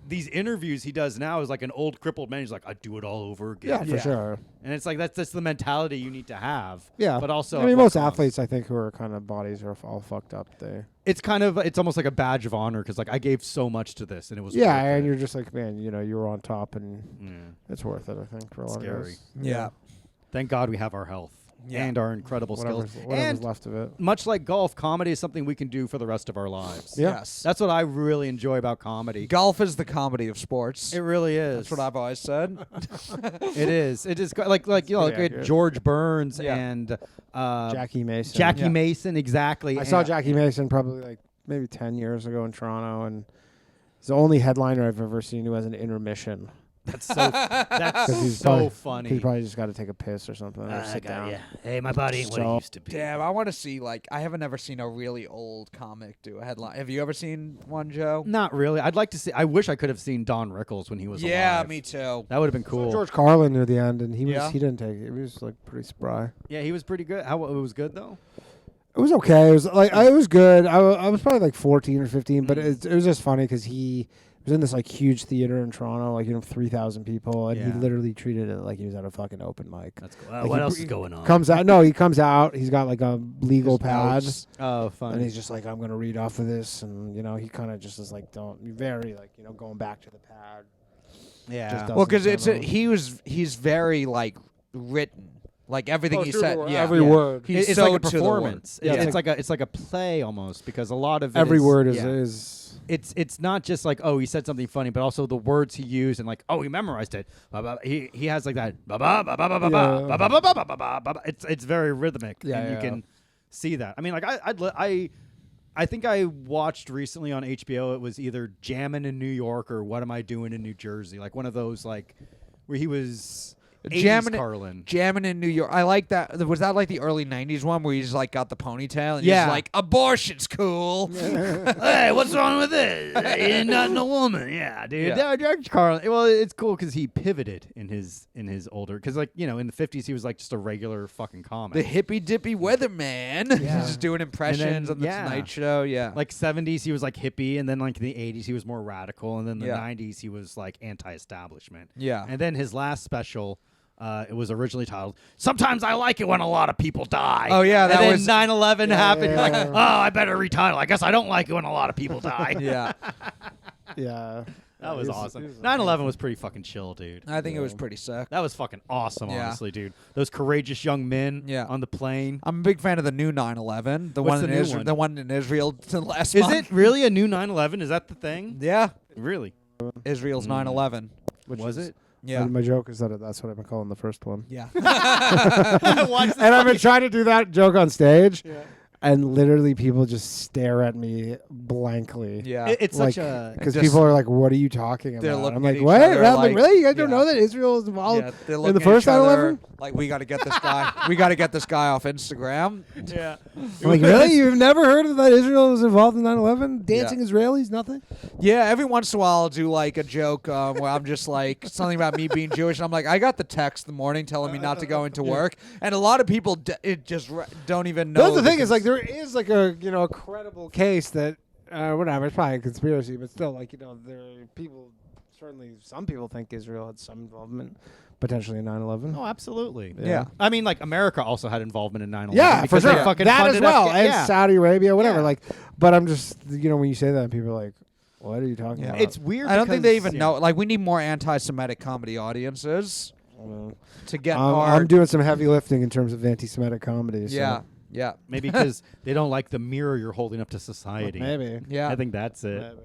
these interviews he does now is like an old crippled man. He's like, I do it all over again. Yeah, for sure. And it's like that's the mentality you need to have. Yeah, But also, I mean, at what most cost? athletes, I think, who are kind of bodies are all fucked up. It's almost like a badge of honor because like I gave so much to this and it was Yeah, worth and it. you're just like, man, you were on top, and Yeah. it's worth it. I think for a lot of Scary. us. Yeah. Thank God we have our health and our incredible skills. Whatever's And left of it. much like golf, comedy is something we can do for the rest of our lives. Yeah. Yes. That's what I really enjoy about comedy. Golf is the comedy of sports. It really is. That's what I've always said. It is. It is like like accurate. George Burns Yeah. and Jackie Mason. Jackie Yeah. Mason, exactly. I saw And- Jackie Mason probably like maybe 10 years ago in Toronto, and he's the only headliner I've ever seen who has an intermission. That's so that's he's so probably- funny. He probably just got to take a piss or something, or sit down. Hey, my body ain't what So- it used to be. Damn, I want to see I haven't ever seen a really old comic do a headline. Have you ever seen one, Joe? Not really. I'd like to see. I wish I could have seen Don Rickles when he was Yeah, alive. me too. That would have been cool. George Carlin near the end, and he Yeah. didn't take it. He was like pretty spry. Yeah, he was pretty good. How it was good though. It was okay. It was like it was good. I was probably like 14 or 15, but it was just funny because he was in this like huge theater in Toronto, like 3,000 people, and he Yeah. literally treated it like he was at a fucking open mic. That's cool. Like what he else br- is going on? Comes out. No, he comes out. He's got like a legal His pad, notes. Oh, fun. and he's just like, I'm gonna read off of this, and he kind of just is like, very like going back to the pad. yeah. just does- Well, because Doesn't he's very written. Like everything Oh, he true said, to word. yeah, Every yeah. word. He's it's so like a to the word. performance. Yeah, It's like a play almost because a lot of it Every is- word is yeah. is. It's not just like, oh, he said something funny, but also the words he used and like, oh, he memorized it. He has like that. It's very rhythmic. Yeah, and you yeah. can see that. I mean, like I think I watched recently on HBO. It was either Jammin' in New York or What Am I Doing in New Jersey? Like one of those like where he was 80s Carlin. Jamming in New York. I like that. Was that like the early '90s one where he's like got the ponytail and Yeah. he's like, abortion's cool. Hey, what's wrong with this? Ain't nothing a woman. Yeah, dude. Yeah. George Carlin. Well, it's cool because he pivoted in his older because like in the 50s he was like just a regular fucking comic. The hippy dippy weatherman. Yeah. He's just doing impressions on the yeah. Tonight Show. Yeah. like 70s he was like hippie, and then like in the 80s he was more radical, and then the Yeah. 90s he was like anti-establishment. Yeah. And then his last special. It was originally titled "Sometimes I Like It When a Lot of People Die." Oh, yeah, that and then was- 9/11 happened. You're like, yeah. oh, I better retitle. I guess I don't like it when a lot of people die. yeah. Yeah. That was He awesome. he was 9/11 was pretty fucking chill, dude. I think it was pretty sick. That was fucking awesome, Yeah. honestly, dude. Those courageous young men Yeah. on the plane. I'm a big fan of the new 9/11. The What's one in the new Israel. one? The one in Israel last Is month. it really a new 9/11? Is that the thing? Yeah. Really? Israel's 9/11. Which Was is- it? Yeah. My joke is that that's what I've been calling the first one. Yeah. And I've been trying to do that joke on stage, and literally people just stare at me blankly. Yeah. It's Like, such a. because Just- people are like, "What are you talking They're about?" looking I'm at like, each "What?" other And I'm like, like- "Really? You guys don't yeah. know that Israel is involved Yeah, they're in looking the at first each other 9/11?" like we got to get this guy. We got to get this guy off Instagram. Yeah. I'm like, "Really? You've never heard of that Israel was involved in 9/11? Dancing Israelis? Nothing?" Yeah, every once in a while I'll do like a joke where I'm just like something about me being Jewish. And I'm like, I got the text in the morning telling me not to go into work, and a lot of people don't even know. That's the thing is like there is like a a credible case that whatever, it's probably a conspiracy, but still like there are people, certainly some people think Israel had some involvement potentially in 9/11. Oh, absolutely. Yeah. I mean, like America also had involvement in 9/11. Yeah, for because they sure. fucking That as funded well, and yeah. Saudi Arabia, whatever. Yeah. Like, but I'm just when you say that, people are like, "What are you talking Yeah. about?" It's weird. I don't think they because- even know. Like we need more anti-Semitic comedy audiences to get our. I'm doing some heavy lifting in terms of anti-Semitic comedy. So Yeah. Yeah. Maybe because they don't like the mirror you're holding up to society. maybe. Yeah. I think that's it. Maybe.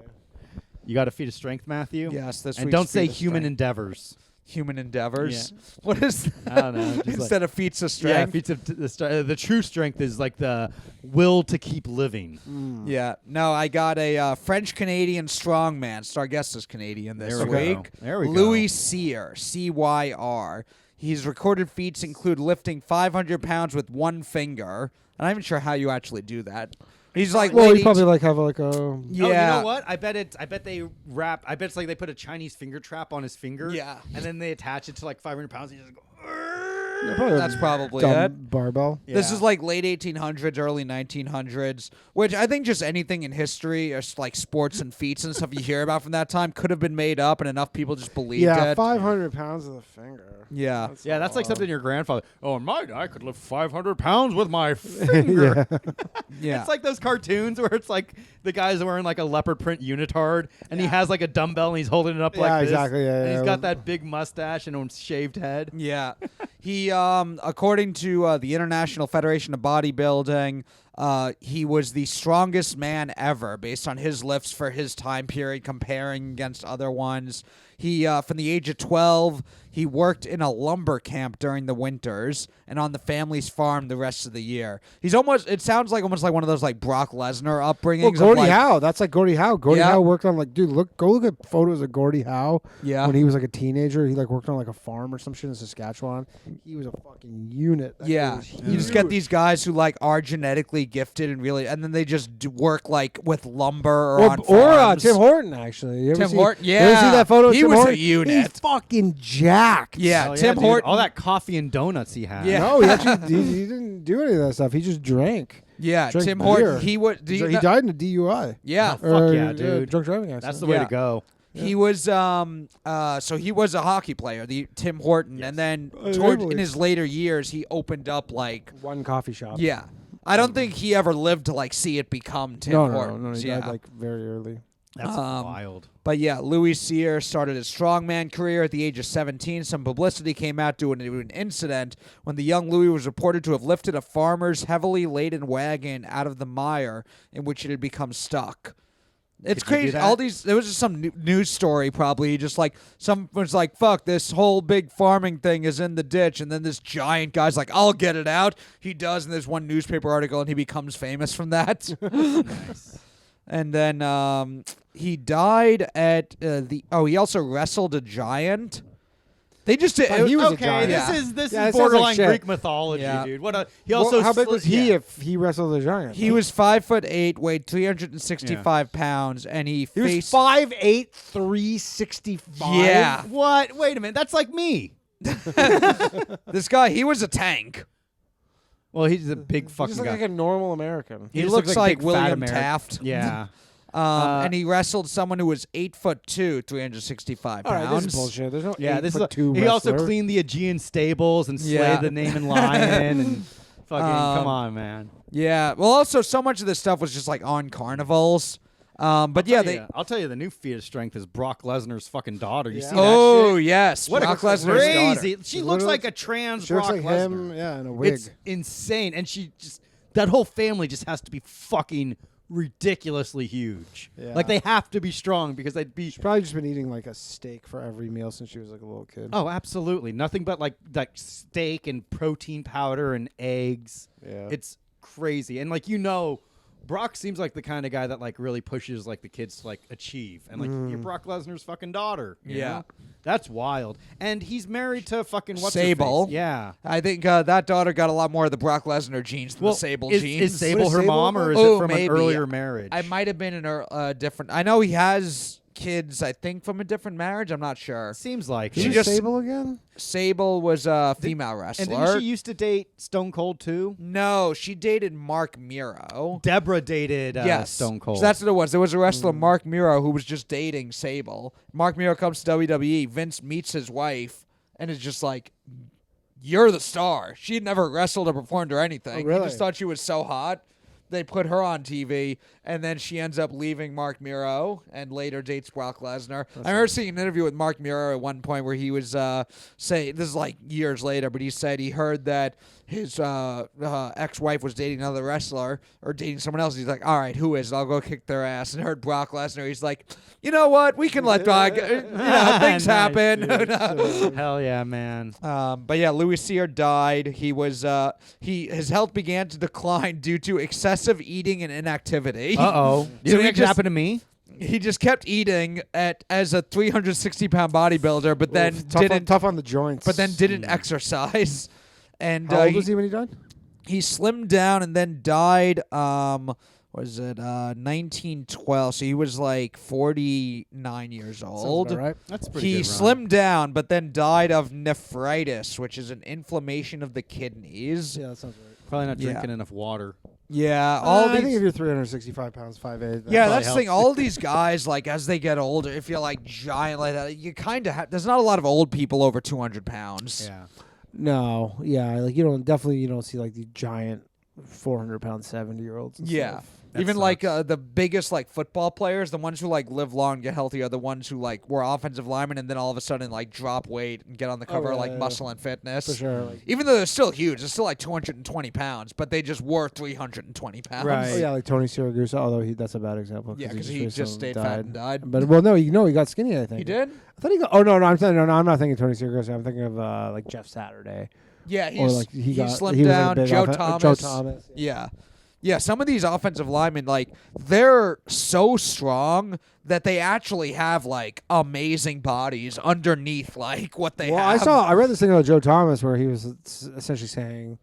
You got a feat of strength, Matthew? Yes. This And week's don't say feat of human strength. endeavors. Human endeavors. What is I don't know. Just like- instead of feats of Yeah, strength? feats of the true strength is like the will to keep living. Yeah. No, I got a French Canadian strongman. Our guest is Canadian this There we go. week. There we go. Louis Cyr, CYR. His recorded feats include lifting 500 pounds with one finger. I'm not even sure how you actually do that. He's like, Well, lady- you probably like have like a. yeah. Oh, you know what? I bet they wrap. I bet it's like they put a Chinese finger trap on his finger. Yeah. And then they attach it to like 500 pounds. And you just go. Yeah, probably That's probably dumb it. barbell. This Yeah. is like late 1800s, early 1900s, which I think just anything in history or like sports and feats and stuff you hear about from that time could have been made up, and enough people just believed Yeah, it. 500 pounds of the finger. Yeah. Yeah, a that's like lot. something your grandfather. Oh, in my day, I could lift 500 pounds with my finger. Yeah. Yeah. It's like those cartoons where it's like the guy's wearing like a leopard print unitard, and he has like a dumbbell and he's holding it up Yeah, like this. exactly, yeah, and he's yeah. got that big mustache and a shaved head. Yeah. He, according to the International Federation of Bodybuilding, he was the strongest man ever based on his lifts for his time period, comparing against other ones. He, from the age of 12, he worked in a lumber camp during the winters and on the family's farm the rest of the year. He's almost, it sounds like almost like one of those like Brock Lesnar upbringings. Well, of, Gordie like, Howe. That's like Gordie Howe. Gordie Yeah. Howe worked on like, dude, go look at photos of Gordie Howe. Yeah. When he was like a teenager, he like worked on like a farm or some shit in Saskatchewan. He was a fucking unit. That Yeah, dude was you just get huge. these guys who like are genetically gifted and really, and then they just work like with lumber or on farms. Tim Horton actually. You ever Tim see, Horton, You ever see yeah. that photo? Of He Tim was a Horton? unit. He's fucking jacked. Yeah, Hell Tim dude. Horton. All that coffee and donuts he had. Yeah. No, he actually he didn't do any of that stuff. He just drank. Yeah, Drank Tim beer. Horton. He was. He died in a DUI. Yeah, Fuck yeah, dude. Drunk driving accident. That's the way Yeah. to go. he was. So he was a hockey player, the Tim Horton, and then in his later years, he opened up like. one coffee shop. Yeah, I don't think he ever lived to like see it become Tim No, Hortons. he yeah. died like very early. That's wild. But yeah, Louis Cyr started his strongman career at the age of 17. Some publicity came out due to an incident when the young Louis was reported to have lifted a farmer's heavily laden wagon out of the mire in which it had become stuck. It's Could you do crazy. that? All these, there was just some news story probably, just like someone's like, "Fuck, this whole big farming thing is in the ditch," and then this giant guy's like, "I'll get it out." He does, and there's one newspaper article, and he becomes famous from that. Nice. And then he died at he also wrestled a giant. They just did. Oh, he was a Okay, giant. this Yeah. is Yeah, it is sounds borderline like shit. Greek mythology, Yeah. dude. What he also how big was he yeah. if he wrestled a giant? He was 5'8", weighed 365 pounds, and he was faced 5'8", 365. Yeah. What? Wait a minute. That's like me. this guy. He was a tank. Well, he's a big He fucking just looked guy. like a normal American. He just looks a like big, fat William American. Taft. Yeah. And he wrestled someone who was 8'2", 365 All pounds. right, this is bullshit. There's no Yeah, this is. A, 8'2" he also wrestler. cleaned the Aegean stables and slayed Yeah. the Naaman lion and fucking. Come on, man. Yeah. Well, also so much of this stuff was just like on carnivals. But yeah, they. I'll tell you, the new feat of strength is Brock Lesnar's fucking daughter. You Yeah. see that Oh shit? yes, What Brock a Lesnar's crazy! daughter. She looks like a trans She looks Brock like Lesnar. him, yeah, in a wig. It's insane, and she just that whole family just has to be fucking ridiculously huge. Yeah. Like they have to be strong because they'd be. She's probably just been eating like a steak for every meal since she was like a little kid. Oh, absolutely, nothing but like steak and protein powder and eggs. Yeah. It's crazy, and like Brock seems like the kind of guy that like really pushes like the kids to like achieve, and like you're Brock Lesnar's fucking daughter. you Yeah. know? That's wild. And he's married to fucking what's Sable. her face? Yeah. I think that daughter got a lot more of the Brock Lesnar genes than the Sable is, genes. Is Sable What is her Sable mom, or is about? it from maybe. an earlier marriage? I might have been in a different. I know he has kids. I think from a different marriage. I'm not sure. Seems like Who's it. just- Sable again? Sable was a female And wrestler. didn't she used to date Stone Cold too? No, she dated Mark Miro. Deborah dated Yes, Stone Cold. So that's what it was. There was a wrestler, Mark Miro, who was just dating Sable. Mark Miro comes to WWE. Vince meets his wife and is just like, "You're the star." She had never wrestled or performed or anything. Oh, really? He just thought she was so hot. They put her on TV, and then she ends up leaving Mark Miro and later dates Brock Lesnar. I remember seeing an interview with Mark Miro at one point where he was saying, this is like years later, but he said he heard that his ex-wife was dating another wrestler or dating someone else. He's like, all right, who is it? I'll go kick their ass. And heard Brock Lesnar. He's like, you know what? We can let things Nice, happen. dude. Hell yeah, man. But yeah, Louis Cyr died. He was his health began to decline due to excessive eating and inactivity. Uh-oh. You So think he it could just- happen to me? He just kept eating as a 360-pound bodybuilder, but then tough on the joints. didn't exercise. And How old was he when he died? he slimmed down and then died. Was it 1912? So he was like 49 years old. Sounds about right. That's a pretty He good run. slimmed down, but then died of nephritis, which is an inflammation of the kidneys. Yeah, that sounds right. Probably not Yeah. drinking enough water. Yeah, all I these. think if you're 365 pounds, 5'8". Yeah, probably that's the thing. helps. All these guys, like, as they get older, if you're like giant like that, you kind of there's not a lot of old people over 200 pounds. Yeah. No, yeah, like you don't see like the giant 400-pound 70-year-olds. Yeah. That Even like sucks. the biggest like football players, the ones who like live long, get healthy, are the ones who like were offensive linemen and then all of a sudden like drop weight and get on the cover of like yeah. Muscle and Fitness. For sure. Like, Even though they're still huge, they're still like 220 pounds, but they just were 320 pounds. Right. oh yeah, like Tony Siragusa. Although that's a bad example. Yeah, because he recently just stayed fat and died. But well, no, he got skinny. I think He did? I thought he got. Oh no, I'm saying no. I'm not thinking Tony Siragusa. I'm thinking of like Jeff Saturday. Yeah, Or like he got slimmed he was, like, a down. big Joe Joe Thomas. Thomas. Yeah. Yeah, some of these offensive linemen, like, they're so strong that they actually have, like, amazing bodies underneath, like, what they Well, have. I read this thing about Joe Thomas where he was essentially saying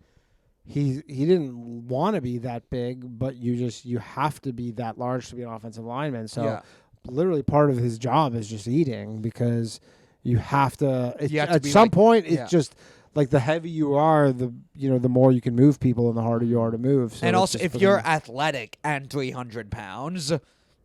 he didn't want to be that big, but you have to be that large to be an offensive lineman. So Yeah. literally part of his job is just eating because you have to. You have to At be, some like- point, it's yeah. just like the heavier you are, the more you can move people, and the harder you are to move. So And it's also, just if for you're them- athletic and 300 pounds,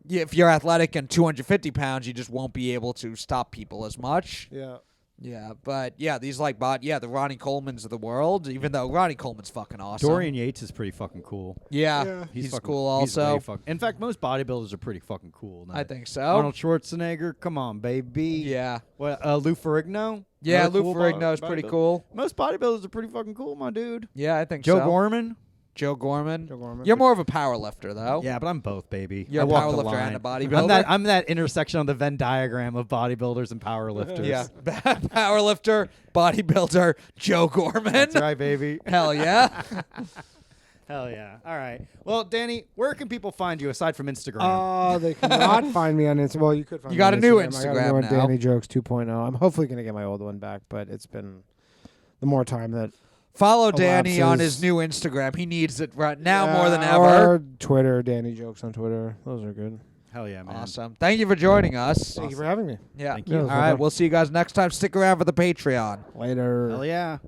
if you're athletic and 250 pounds, you just won't be able to stop people as much. yeah. Yeah, but, yeah, these, like, the Ronnie Colemans of the world, even though Ronnie Coleman's fucking awesome. Dorian Yates is pretty fucking cool. Yeah, Yeah. he's fucking, cool he's also. way in fact, most bodybuilders are pretty fucking cool. I think so. Arnold Schwarzenegger, come on, baby. Yeah. What? Lou Ferrigno. Yeah, Another Lou cool Ferrigno is pretty bodybuilder. cool. Most bodybuilders are pretty fucking cool, my dude. Yeah, I think Joe so. Gorman. Joe Gorman. Joe Gorman. You're more of a power lifter, though. Yeah, but I'm both, baby. You're I a walk power the lifter line. and a bodybuilder. I'm that intersection on the Venn diagram of bodybuilders and power lifters. Yeah. Power lifter, bodybuilder, Joe Gorman. That's right, baby. Hell yeah. Hell yeah. All right. Well, Danny, where can people find you aside from Instagram? They cannot find me on Instagram. Well, you could find You me got on a new I got Instagram a new one, now. Danny Jokes 2.0. I'm hopefully going to get my old one back, but it's been the more time that Follow Danny on Elapses. his new Instagram. He needs it right now more than Or ever. Twitter, Danny Jokes on Twitter. Those are good. Hell yeah, man. Awesome. Thank you for joining us. Thank you for having me. Yeah. Thank you. All right. We'll see you guys next time. Stick around for the Patreon. Later. Hell yeah.